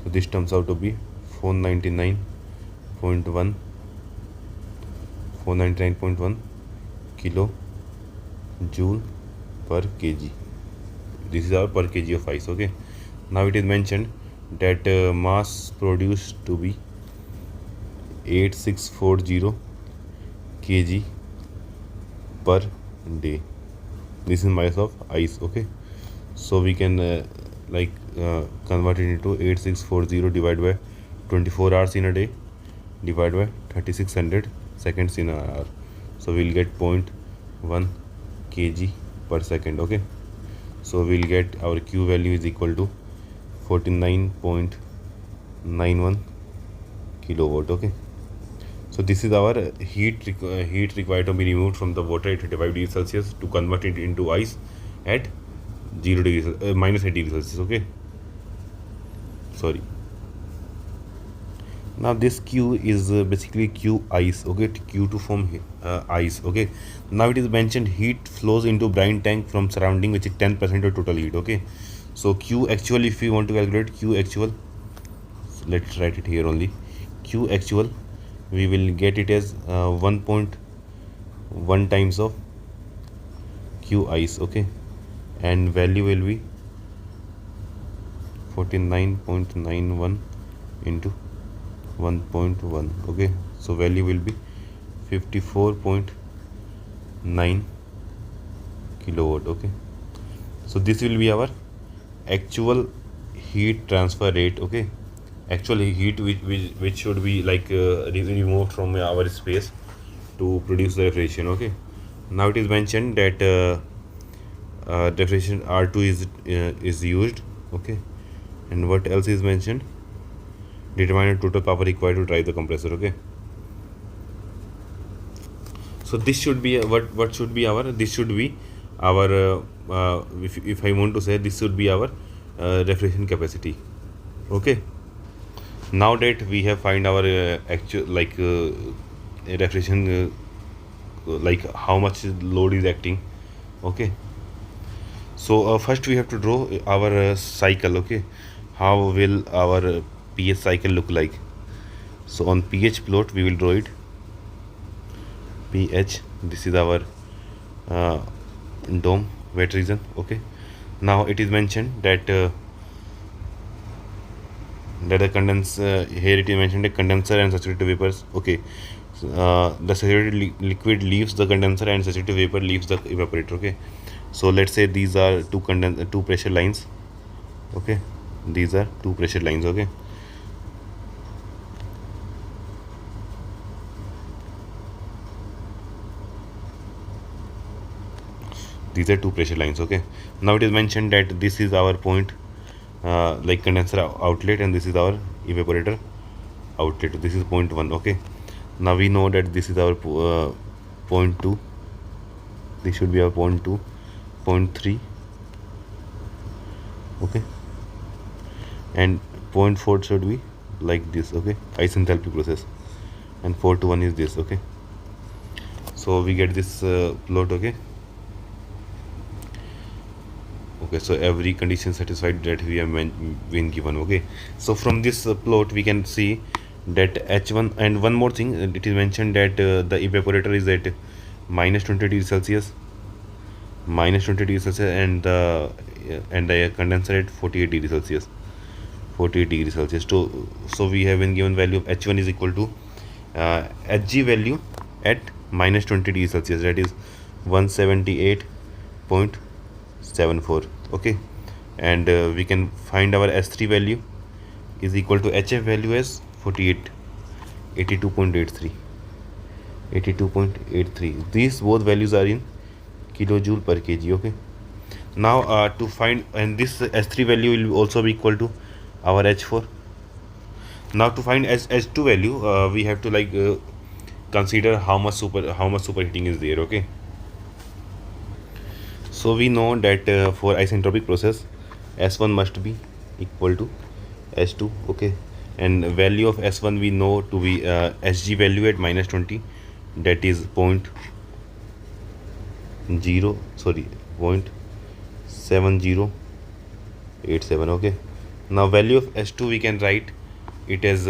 so this comes out to be 499.1 kilo joule per kg. This is our per kg of ice. Okay, now it is mentioned that mass produced to be 8640 kg per day. This is mass of ice. Okay, so we can convert it into 8640 divided by 24 hours in a day, divided by 3600 seconds in an hour. So we'll get 0.1 kg per second. Okay, so we'll get our Q value is equal to 49.91 kilowatt. Okay, so this is our heat required to be removed from the water at 35 degrees Celsius to convert it into ice at 0 degrees minus 8 degrees Celsius. Okay, sorry. Now this Q is basically Q ice. Okay, Q to form ice. Okay, now it is mentioned heat flows into brine tank from surrounding, which is 10% of total heat. Okay, so Q actual, if we want to calculate Q actual, so let's write it here only. Q actual, we will get it as 1.1 times of Q ice. Okay, and value will be 49.91 into 1.1. Okay, so value will be 54.9 kilowatt. Okay, so this will be our actual heat transfer rate. Okay, actual heat which should be like removed from our space to produce the refrigeration. Okay, now it is mentioned that refrigeration R2 is used. Okay, and what else is mentioned? Determine the total power required to drive the compressor. Okay, so this should be what should be our, this should be our if I want to say, this should be our refrigeration capacity. Okay, now that we have find our actual like refrigeration like how much load is acting. Okay, so first we have to draw our cycle. Okay, how will our pH cycle look like? So on pH plot we will draw it. pH, this is our dome wet region. Okay, now it is mentioned that that the condenser here it is mentioned a condenser and saturated vapors. Okay, so, the saturated liquid leaves the condenser and saturated vapor leaves the evaporator. Okay, so let's say these are two pressure lines. Okay, these are two pressure lines. Okay, these are two pressure lines. Okay, now it is mentioned that this is our point like condenser outlet and this is our evaporator outlet. This is point 1. Okay, now we know that this is our point 2, this should be our point 2, point 3. Okay, and point 4 should be like this. Okay, isenthalpy process, and 4 to 1 is this. Okay, so we get this plot. Okay, okay, so every condition satisfied that we have been given. Okay, so from this plot we can see that H1, and one more thing, it is mentioned that the evaporator is at minus 20 degrees Celsius, and the condenser at 48 degrees Celsius. So we have been given value of H1 is equal to Hg value at minus 20 degrees Celsius, that is 178.74. Okay, and we can find our S3 value is equal to HF value as 82.83. These both values are in kilojoule per kg. Okay, now to find, and this S3 value will also be equal to our H4. Now to find H2 value, we have to like consider how much superheating is there. Okay, so we know that for isentropic process S1 must be equal to S2. Okay, and value of S1 we know to be Hg value at minus 20, that is 0.7087. Okay, now value of H2 we can write it as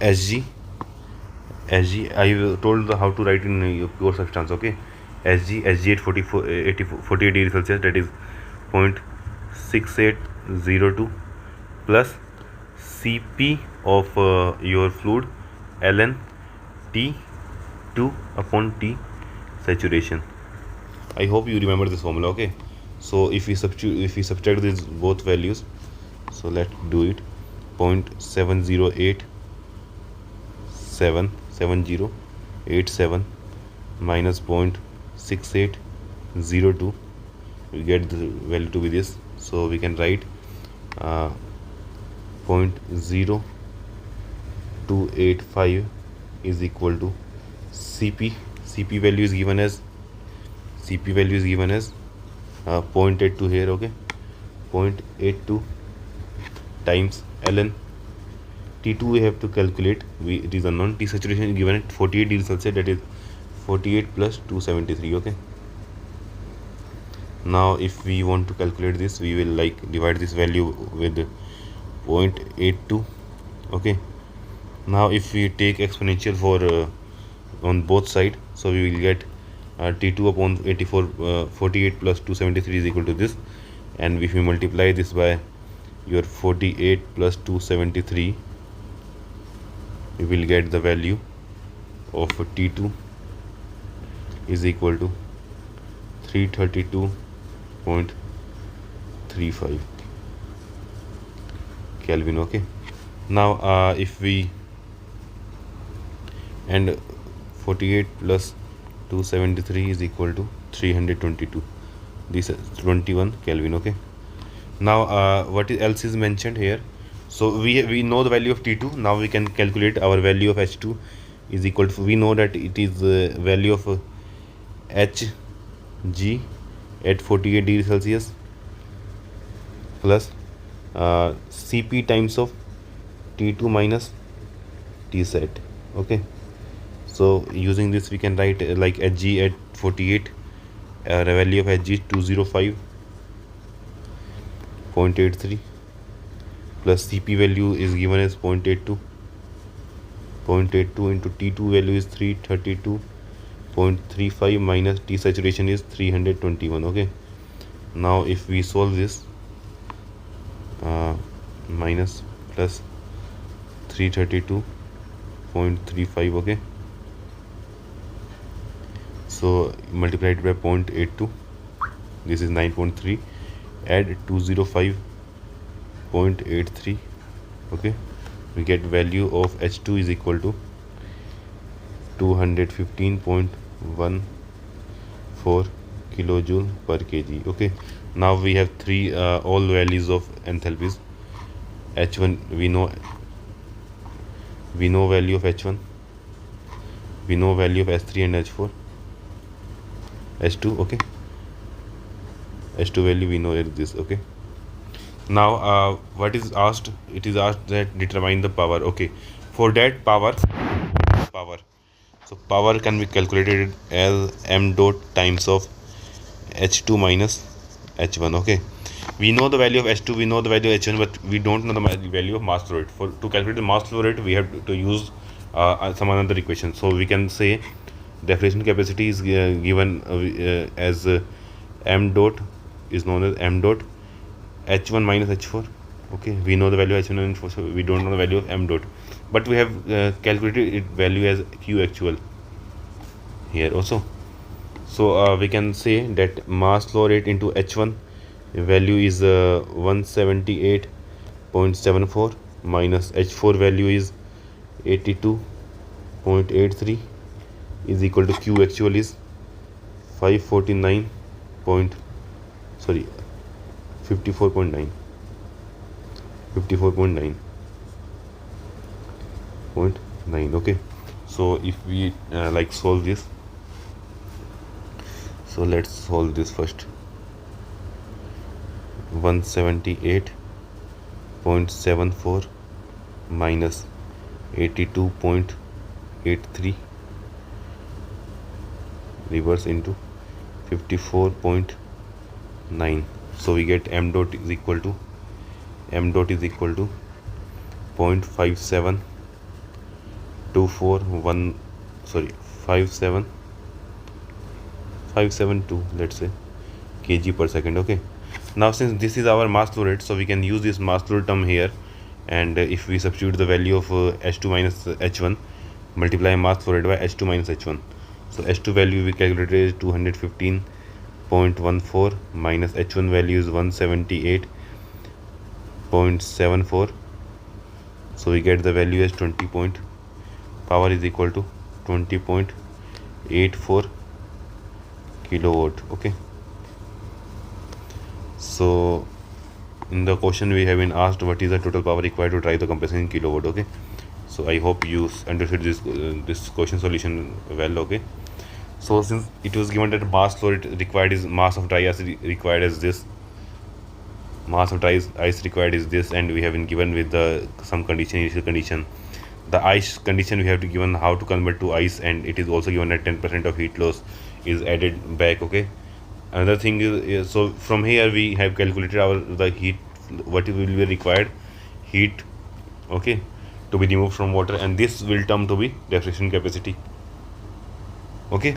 Hg. I told how to write in pure substance. Okay, Hg at 48 degrees Celsius, that is 0.6802 plus Cp of your fluid ln T2 upon T saturation. I hope you remember this formula. Okay, so if we subtract these both values, so let's do it. 0.708 0.7087 minus 0.6802. We get the value to be this, so we can write 0.0285 is equal to CP. CP value is given as 0.82 here, okay, 0.82 times ln T2 we have to calculate. It is unknown. T saturation is given at 48 degrees Celsius, that is 48 plus 273, okay. Now if we want to calculate this, we will divide this value with 0.82, okay. Now if we take exponential for on both side, so we will get T2 upon 48 plus 273 is equal to this, and if we multiply this by your 48 plus 273, we will get the value of T2 is equal to 332.35 Kelvin, okay. Now if we, and 48 plus 273 is equal to 322, this is 21 Kelvin, okay. Now what else is mentioned here? So we know the value of T2. Now we can calculate our value of H2 is equal to, we know that it is value of Hg at 48 degrees Celsius plus Cp times of T2 minus Tsat, okay. So using this we can write like Hg at 48, the value of Hg is 205.83 plus Cp value is given as 0.82 into T2 value is 332.35 minus T saturation is 321, okay. Now if we solve this, minus plus 332.35, okay, so multiplied by 0.82, this is 9.3, add 205.83, okay, we get value of H2 is equal to 215.14 kilojoule per kg, okay. Now we have all values of enthalpies. H1 we know value of H1, we know value of H3 and H4, H2, okay, H2 value we know is this, okay. Now what is asked? It is asked that determine the power, okay. For that power, so power can be calculated as m dot times of H2 minus H1, okay. We know the value of H2, we know the value of H1, but we don't know the value of mass flow rate. To calculate the mass flow rate, we have to use some another equation. So we can say diffusion capacity is given as m dot is known as m dot H1 minus H4, okay. We know the value of H1 and H4, so we don't know the value of m dot, but we have calculated its value as Q actual here also. So we can say that mass flow rate into H1 value is 178.74 minus H4 value is 82.83 is equal to Q actual is 54.9, okay. So if we solve this, so let's solve this first. 178.74 minus 82.83 reverse into 54.9, so we get m dot is equal to 572, let's say, kg per second, okay. Now since this is our mass flow rate, so we can use this mass flow term here, and if we substitute the value of H2 minus H1, multiply mass flow rate by H2 minus H1, so H2 value we calculated is 215.14 minus H1 value is 178.74, so we get the value as 20.5 power is equal to 20.84 kilowatt. Okay, so in the question we have been asked what is the total power required to drive the compressor in kilowatt. Okay, so I hope you understood this question solution well. Okay, so since it was given that mass flow rate required is mass of dry ice required as this, mass of dry ice required is this, and we have been given with the some condition, initial condition, the ice condition we have to given how to convert to ice, and it is also given that 10% of heat loss is added back. Okay, another thing is so from here we have calculated our the heat, what will be required heat, okay, to be removed from water, and this will term to be refrigeration capacity. Okay,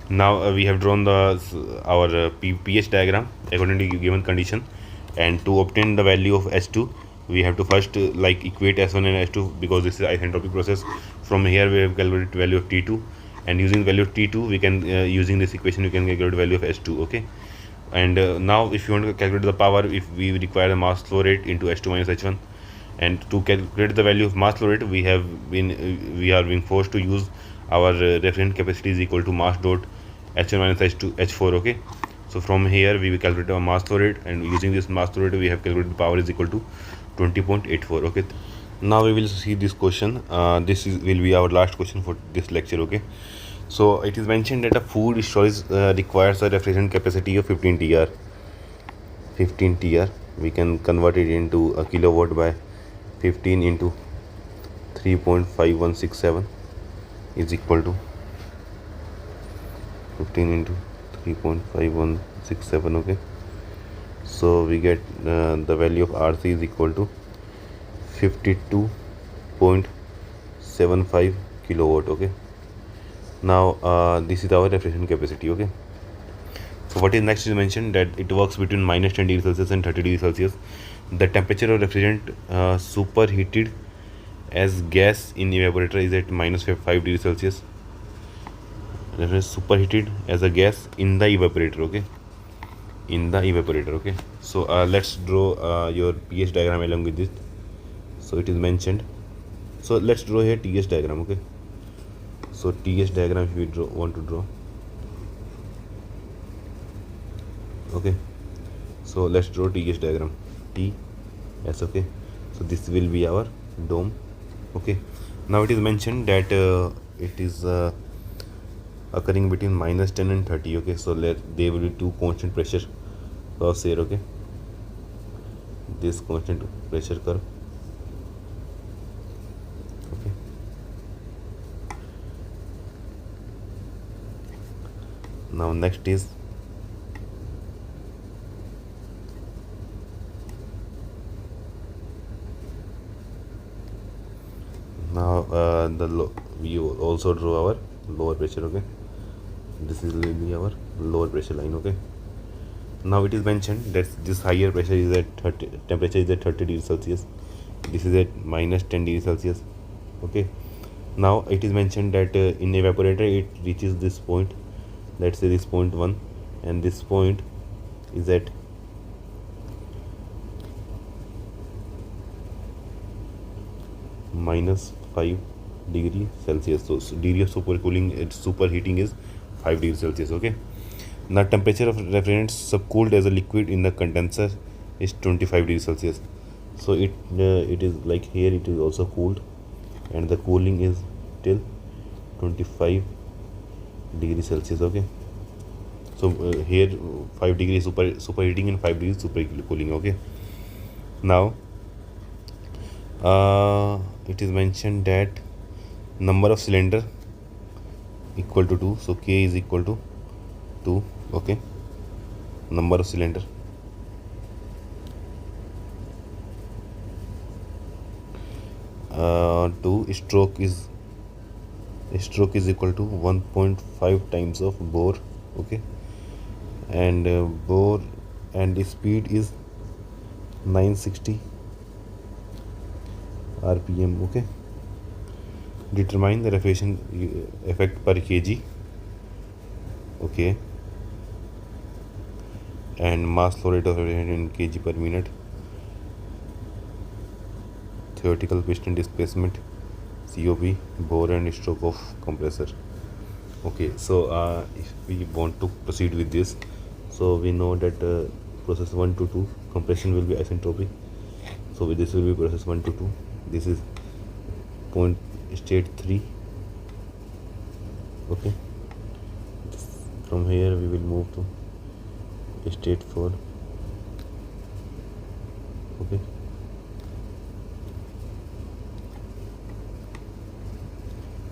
now we have drawn the our pH diagram according to given condition, and to obtain the value of H2 we have to first like equate S1 and H2, because this is isentropic process. From here we have calculated value of T2, and using value of T2 we can using this equation we can calculate value of H2. Okay, and now if you want to calculate the power, if we require the mass flow rate into H2 minus H1, and to calculate the value of mass flow rate we have been we are being forced to use our refrigerant capacity is equal to mass dot H1 minus H2 H4. Okay, so from here we will calculate our mass flow rate, and using this mass flow rate we have calculated the power is equal to 20.84. Okay, now we will see this question. Will be our last question for this lecture. Okay, so it is mentioned that a food storage requires a refrigerant capacity of 15 TR. 15 TR we can convert it into a kilowatt by 15 into 3.5167 is equal to 15 into 3.5167. Okay, so we get the value of RC is equal to 52.75 kilowatt. Okay, now this is our refrigeration capacity. Okay, so what is next is mentioned that it works between minus 10 degrees Celsius and 30 degrees Celsius. The temperature of refrigerant superheated as gas in evaporator is at minus 5 degrees Celsius. Refrigerant superheated as a gas in the evaporator. Okay, in the evaporator. Okay, so let's draw your pH diagram along with this. So it is mentioned, so let's draw here TS diagram. Okay, so TS diagram if we want to draw. Okay, so let's draw TS diagram. TS. Okay, so this will be our dome. Okay, now it is mentioned that it is occurring between minus 10 and 30. Okay, so there will be two constant pressure curves here. Okay, this constant pressure curve. Okay, now next is now we also draw our lower pressure. Okay, this is will be our lower pressure line. Okay, now it is mentioned that this higher pressure is at 30, temperature is at 30 degrees Celsius, this is at minus 10 degrees Celsius. Okay, now it is mentioned that in evaporator it reaches this point, let's say this point 1, and this point is at minus 5 degree Celsius. So degree of superheating is 5 degrees Celsius. Okay, now temperature of refrigerant subcooled as a liquid in the condenser is 25 degrees Celsius. So it is like here it is also cooled, and the cooling is till 25 degrees Celsius. Okay, so here 5 degrees superheating and 5 degrees super cooling. Okay, now it is mentioned that number of cylinder equal to 2, so K is equal to 2. Okay, number of cylinder. Stroke is equal to 1.5 times of bore. Okay, and bore and speed is 960 RPM. Okay, determine the refrigeration effect per kg. Okay, and mass flow rate of refrigerant in kg per minute. Theoretical piston displacement COP, bore and stroke of compressor. Okay, so if we want to proceed with this, so we know that process 1 to 2 compression will be isentropic. So with this will be process 1 to 2. This is point state 3. Okay, from here we will move to state 4. Okay,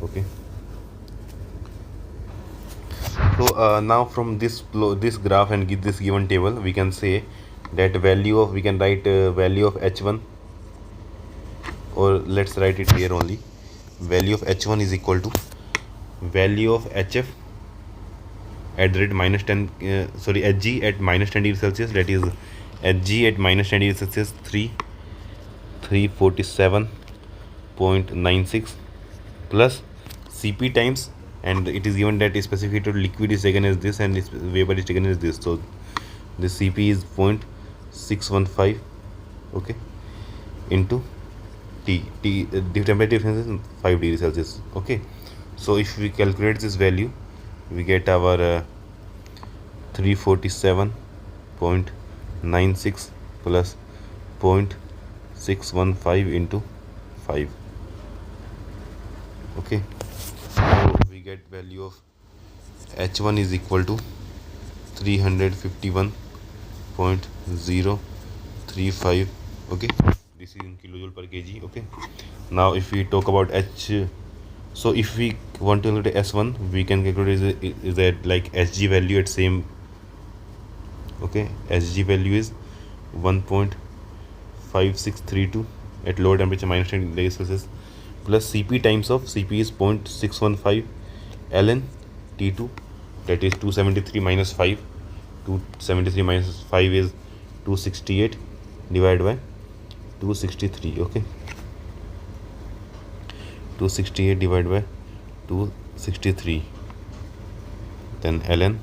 okay. So now from this graph and this given table, we can say that value of, we can write value of h1, or let's write it here only. Value of h1 is equal to value of hf at the rate minus 10 hg at minus 10 degrees Celsius, that is hg at minus 10 degrees Celsius 347.96 plus Cp times, and it is given that specific liquid is taken as this and this vapor is taken as this, so this Cp is 0.615, okay, into the temperature difference is 5 degrees Celsius. Okay, so if we calculate this value, we get our 347.96 plus 0.615 into 5. Okay, so we get value of h1 is equal to 351.035. okay, this is in kilojoule per kg. Okay, now if we talk about so if we want to calculate S1, we can calculate is that like Sg value at same. Okay, Sg value is 1.5632 at lower temperature minus 10 degrees Celsius plus Cp times of Cp is 0.615 ln T2, that is 273 minus 5. 273 minus 5 is 268 divided by 263. Okay, 268 divided by 263, then ln,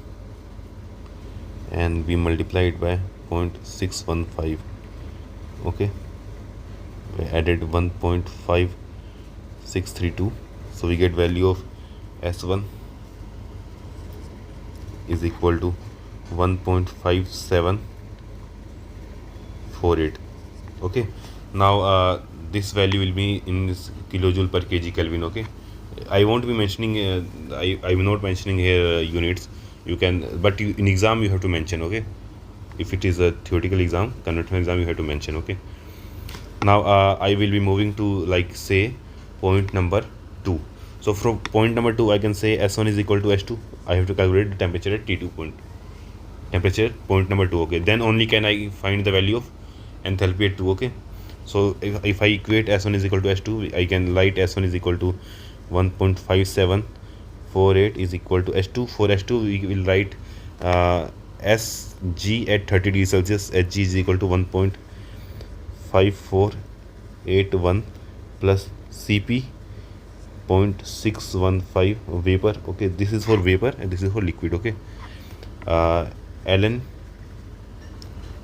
and we multiply it by 0.615. okay, we added 1.5632, so we get value of S1 is equal to 1.5748. okay, now this value will be in this kilojoule per kg Kelvin. Okay, I won't be mentioning I will not mentioning here units. You can, but in exam you have to mention. Okay, if it is a theoretical exam, conventional exam, you have to mention. Okay, now I will be moving to, like, say, point number 2. So from point number 2 I can say S1 is equal to S2. I have to calculate the temperature at T2 point, temperature point number 2. Okay, then only can I find the value of enthalpy at 2. Okay, so if I equate S1 is equal to S2, I can write S1 is equal to 1.5748 is equal to S2. For S2 we will write Sg at 30 degrees Celsius. Hg is equal to 1.5481 plus Cp 0.615 vapor. Okay, this is for vapor and this is for liquid. Okay, ln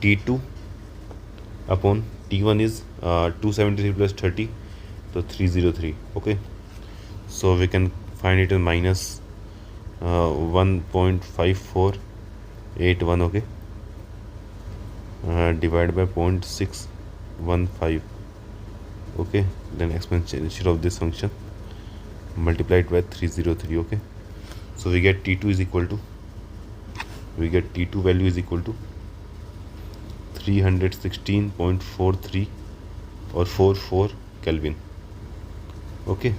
T2 upon T1 is 273 plus 30, so 303. Okay, so we can find it as minus 1.5481. okay, divided by 0.615. okay, then exponential of this function multiplied by 303. Okay, so we get T2 is equal to, we get T2 value is equal to 316.43 or 44 Kelvin. Okay,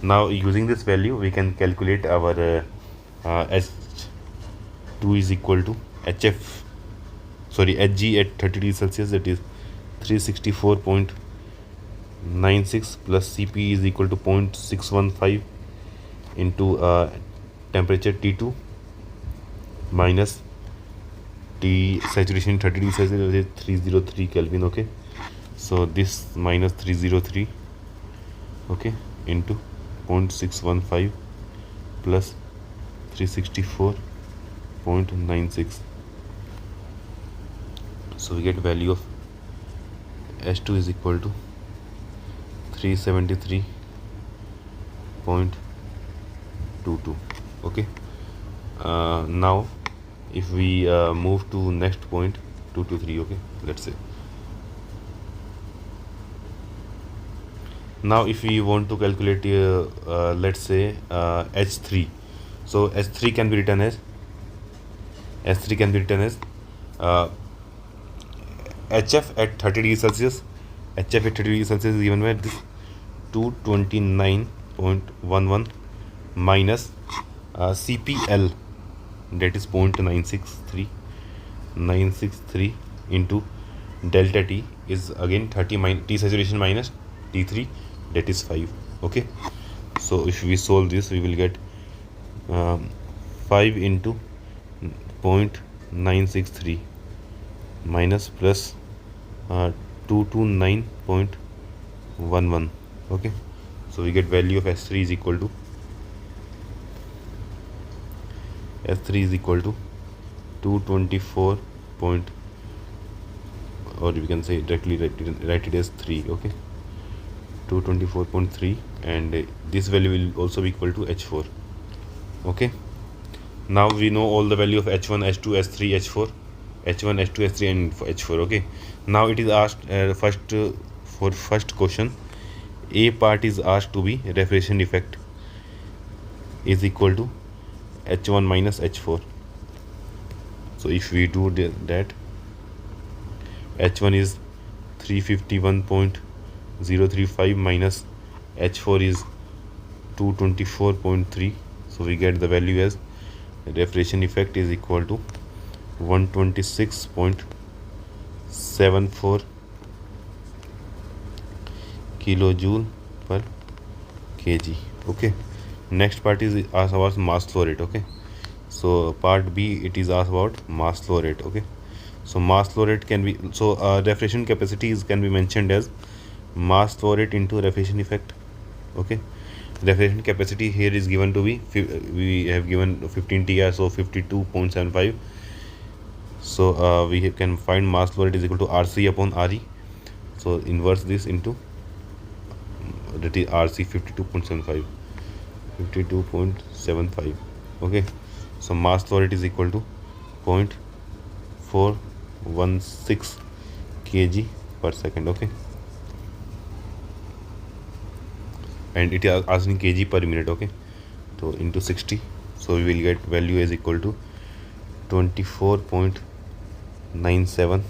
now using this value we can calculate our H2 is equal to Hg at 30 degrees Celsius, that is 364.96 plus Cp is equal to 0.615 into temperature T2 minus T saturation 30 degrees Celsius is 303 Kelvin. Okay, so this minus 303, okay, into 0.615 plus 364.96. So we get value of H2 is equal to 373 0.22. Okay. Now if we move to next point 223, okay, let's say. Now if we want to calculate let's say H3, so H3 can be written as uh, HF at 30 degrees Celsius. HF at 30 degrees Celsius is given by this 229.11 minus CPL, that is 0.963 into delta T is again 30 T saturation minus T3, that is 5. Okay, so if we solve this we will get 5 into 0.963 minus plus 229.11. okay, so we get value of S3 is equal to 224 point, or we can say directly write it as 3. okay, 224.3, and this value will also be equal to H4. okay, now we know all the value of H1, H2, H3, H4, H1, H2, H3 and H4. okay, now it is asked for first question, A part is asked to be refrigeration effect is equal to H1 minus H4. so if we do that, H1 is 351.035 minus H4 is 224.3, so we get the value as refrigeration effect is equal to 126.74 kilojoule per kg. okay, next part is asked about mass flow rate. okay, so part B, it is asked about mass flow rate. okay, so mass flow rate can be, so refrigeration capacity can be mentioned as mass flow rate into refrigeration effect. okay, refrigeration capacity here is given to be, we have given 15 TR, so 52.75. so we can find mass flow rate is equal to RC upon RE, so inverse this into, that is RC 52.75. okay, so mass flow rate is equal to 0.416 kg per second. okay, and it is asking kg per minute. okay, so into 60, so we will get value is equal to 24.97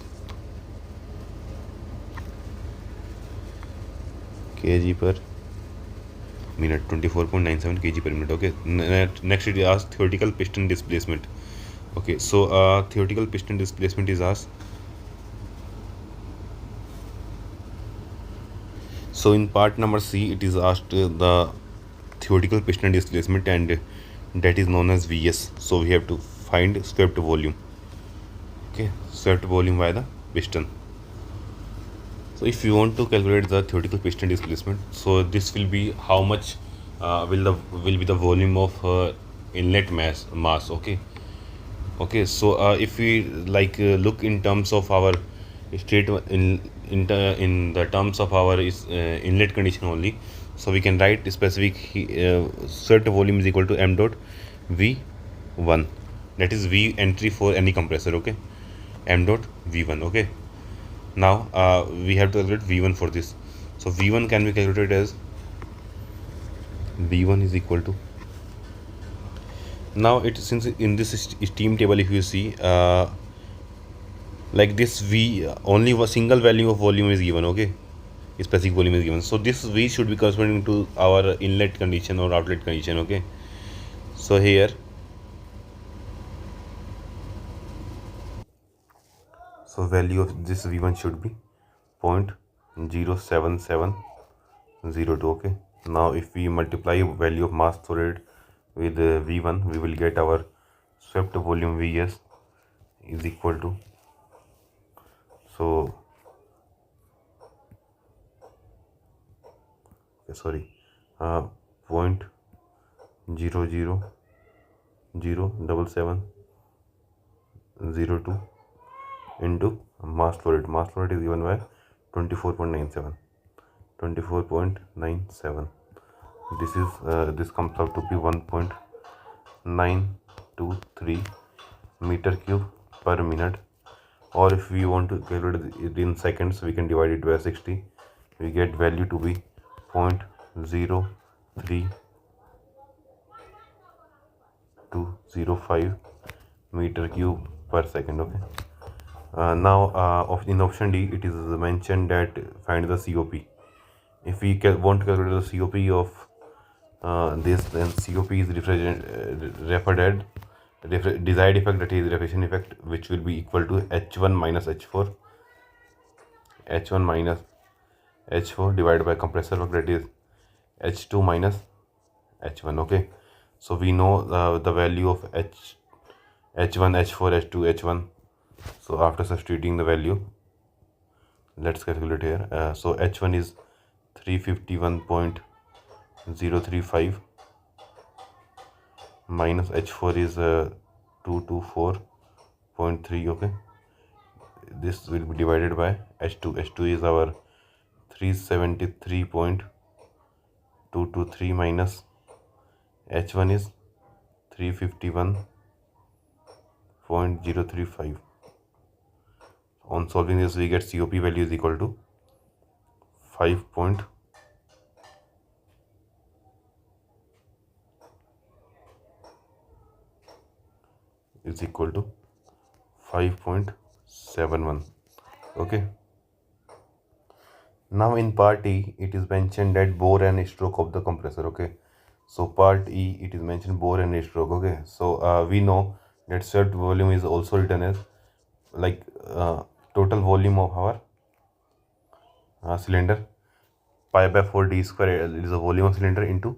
kg per minute, 24.97 kg per minute. okay, next it is asked theoretical piston displacement. okay, so theoretical piston displacement is asked. So in part number C, it is asked the theoretical piston displacement, and that is known as Vs. So we have to find swept volume. okay, swept volume by the piston. So if you want to calculate the theoretical piston displacement, so this will be how much will be the volume of inlet mass. okay, so if we look in terms of our state in the terms of our inlet condition only, so we can write specific swept volume is equal to m dot v1, that is v entry for any compressor. okay, m dot v1. okay, now we have to calculate v1 for this. So v1 can be calculated as v1 is equal to, now it, since in this steam table if you see like this, v only a single value of volume is given. okay, specific volume is given, so this v should be corresponding to our inlet condition or outlet condition. okay, so here, so value of this v1 should be 0.07702. okay, now if we multiply value of mass flow rate with v1, we will get our swept volume vs is equal to, so sorry, 0.0007702 into mass flow rate. Mass flow rate is given by 24.97. this comes out to be 1.923 meter cube per minute, or if we want to calculate it in seconds, we can divide it by 60. We get value to be 0.03205 meter cube per second. Okay. Now in option D, it is mentioned that find the COP. If we want to calculate the COP of this, then COP is desired effect, that is reflection effect, which will be equal to H1 minus H4 divided by compressor work, that is H2 minus H1. Okay, so we know the value of H1, H4, H2, H1. So after substituting the value, let's calculate here. So H1 is 351.035 minus H4 is 224.3. okay, this will be divided by H2. H2 is our 373.223 minus H1 is 351.035. On solving this, we get COP value is equal to 5. Is equal to 5.71. okay. Now in part E, it is mentioned that bore and stroke of the compressor. Okay, so part E, it is mentioned bore and stroke. Okay, so we know that set volume is also written as like total volume of our cylinder, pi by 4 d square is the volume of cylinder into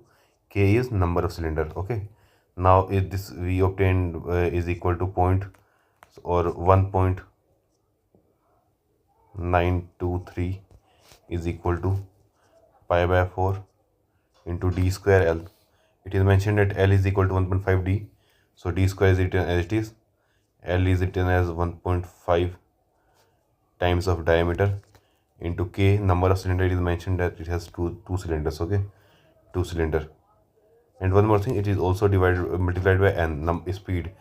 K is number of cylinders. Okay, now if this we obtained is equal to 1.923 is equal to pi by 4 into d square L. It is mentioned that L is equal to 1.5 d, so d square is written as it is. L is written as 1.5 times of diameter into K, number of cylinder. It is mentioned that it has two cylinders. Okay, 2 cylinder. And one more thing, it is also multiplied by n speed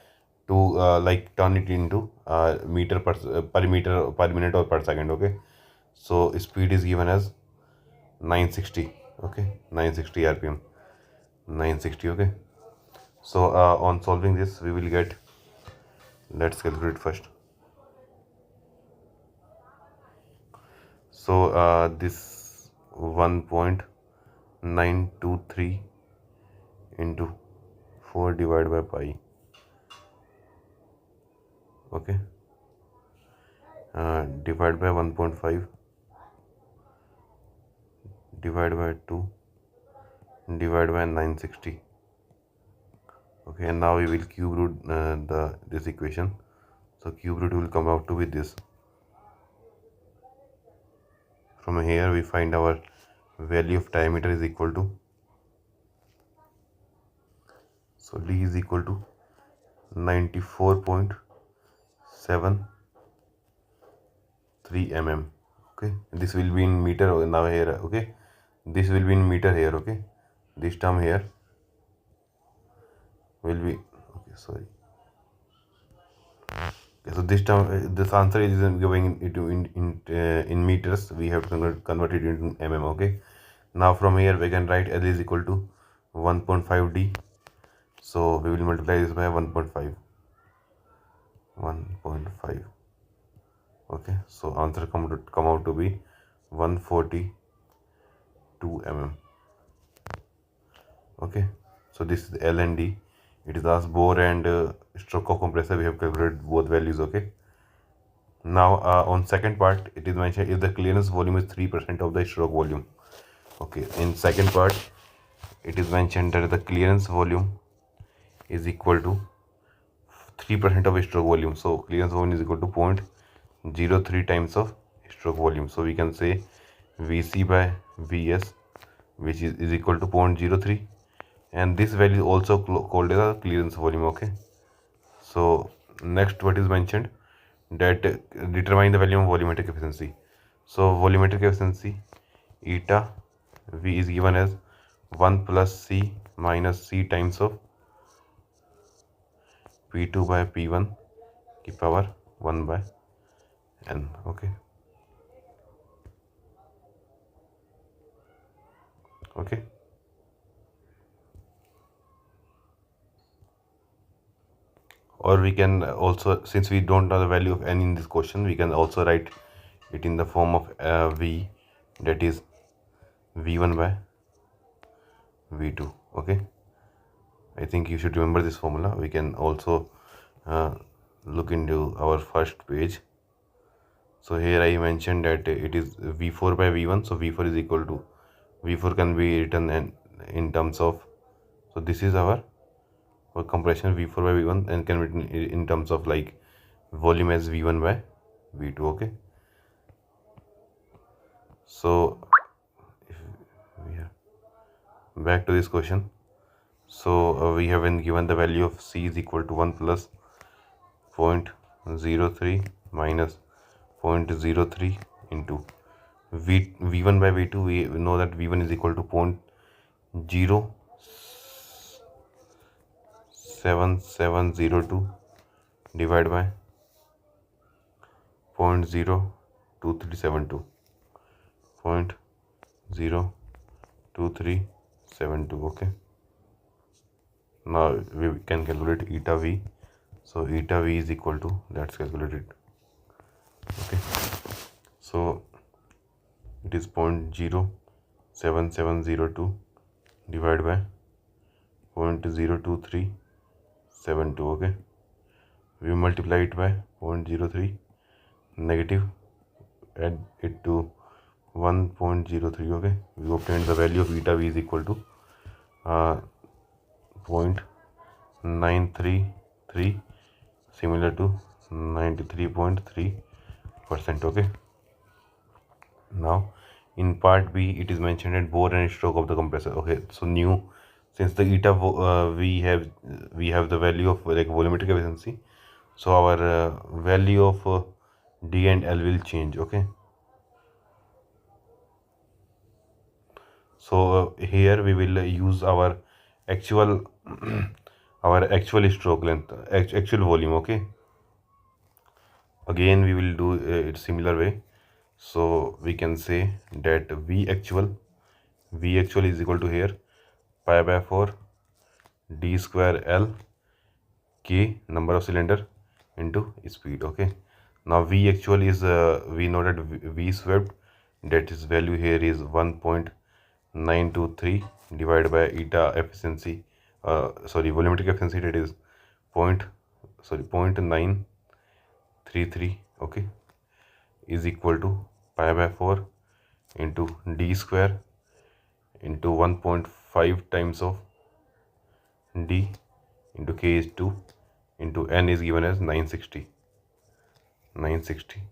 to like turn it into meter per minute or per second. Okay, so speed is given as 960. okay, 960 rpm, 960. okay, so on solving this, we will get, let's calculate first. So this 1.923 into 4 divided by pi. Okay, divide by 1.5, divide by 2, divide by 960. Okay, and now we will cube root this equation. So cube root will come out to be this. From here we find our value of diameter is equal to, so D is equal to 94.73 mm. Okay, this will be in meter now here. Okay, this will be in meter here. Okay, this term here will be, okay, sorry. Okay, so this term, this answer is going into in meters. We have to convert it into mm. Okay, now from here we can write L is equal to 1.5 d. So we will multiply this by 1.5. Okay, so answer come out to be 142 mm. Okay, so this is L and D. It is asked bore and stroke of compressor. We have calculated both values. Okay, now on second part, it is mentioned if the clearance volume is 3% of the stroke volume. Okay, in second part, it is mentioned that the clearance volume is equal to 3% of stroke volume. So clearance volume is equal to 0.03 times of stroke volume. So we can say Vc by Vs, which is equal to 0.03, and this value is also called as a clearance volume. Okay, so next what is mentioned, that determine the value of volumetric efficiency. So volumetric efficiency eta V is given as 1 plus C minus C times of P2 by P1 की power 1 by n. Okay. Okay. Or we can also, since we don't know the value of n in this question, we can also write it in the form of V, that is V1 by V2. Okay, I think you should remember this formula. We can also look into our first page. So here I mentioned that it is V4 by V1. So V4 is equal to, V4 can be written in terms of, so this is our compression V4 by V1 and can be written in terms of like volume as V1 by V2. Okay, so if we are back to this question. So we have been given the value of C is equal to 1 plus 0.03 minus 0.03 into V1 by V2. We know that V1 is equal to 0.07702 divided by 0.02372. 0.02372. Okay, now we can calculate eta V. So eta V is equal to, let's calculate it. Okay, so it is 0.07702 divided by 0.02372. Okay, we multiply it by 0.03, negative, add it to 1.03. Okay, we obtained the value of eta V is equal to 0.933, similar to 93.3%. Okay, now in part B it is mentioned at bore and stroke of the compressor. Okay, so new, since the eta we have the value of like volumetric efficiency, so our value of D and L will change. Okay, so here we will use our actual our actual stroke length, actual volume. Okay, again we will do it similar way. So we can say that V actual is equal to here pi by 4 d square L K, number of cylinder, into speed. Okay, now V actual is we know that V swept, that is value here is 1.923 divided by eta efficiency, volumetric efficiency, that is 0.933. Okay, is equal to pi by 4 into d square into 1.5 times of d into k is 2 into n is given as 960.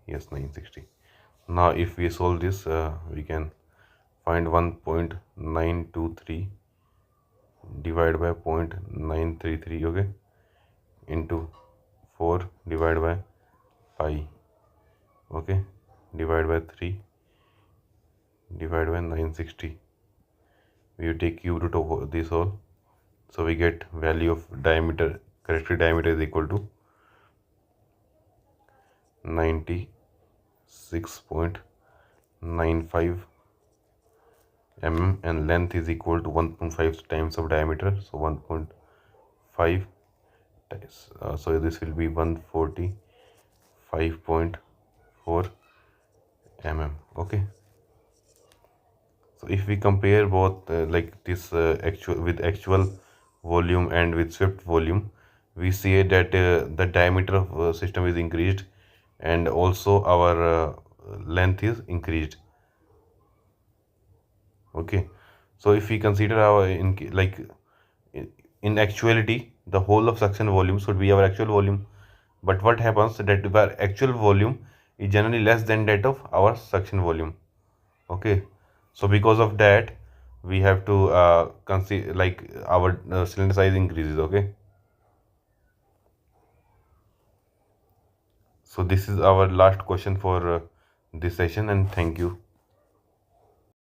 Yes, 960. Now if we solve this, we can find 1.923 divided by 0.933. Okay, into 4 divided by pi. Okay, divided by 3 divided by 960. We take cube root of this whole, so we get value of diameter, characteristic diameter is equal to 96.95 mm and length is equal to 1.5 times of diameter, so 1.5 times, so this will be 145.4 mm. Okay, so if we compare both like this actual volume and with swept volume, we see that the diameter of system is increased and also our length is increased. Okay, so if we consider our in actuality the whole of suction volume should be our actual volume, but what happens that our actual volume is generally less than that of our suction volume. Okay, so because of that we have to consider like our cylinder size increases. Okay, so this is our last question for this session, and thank you.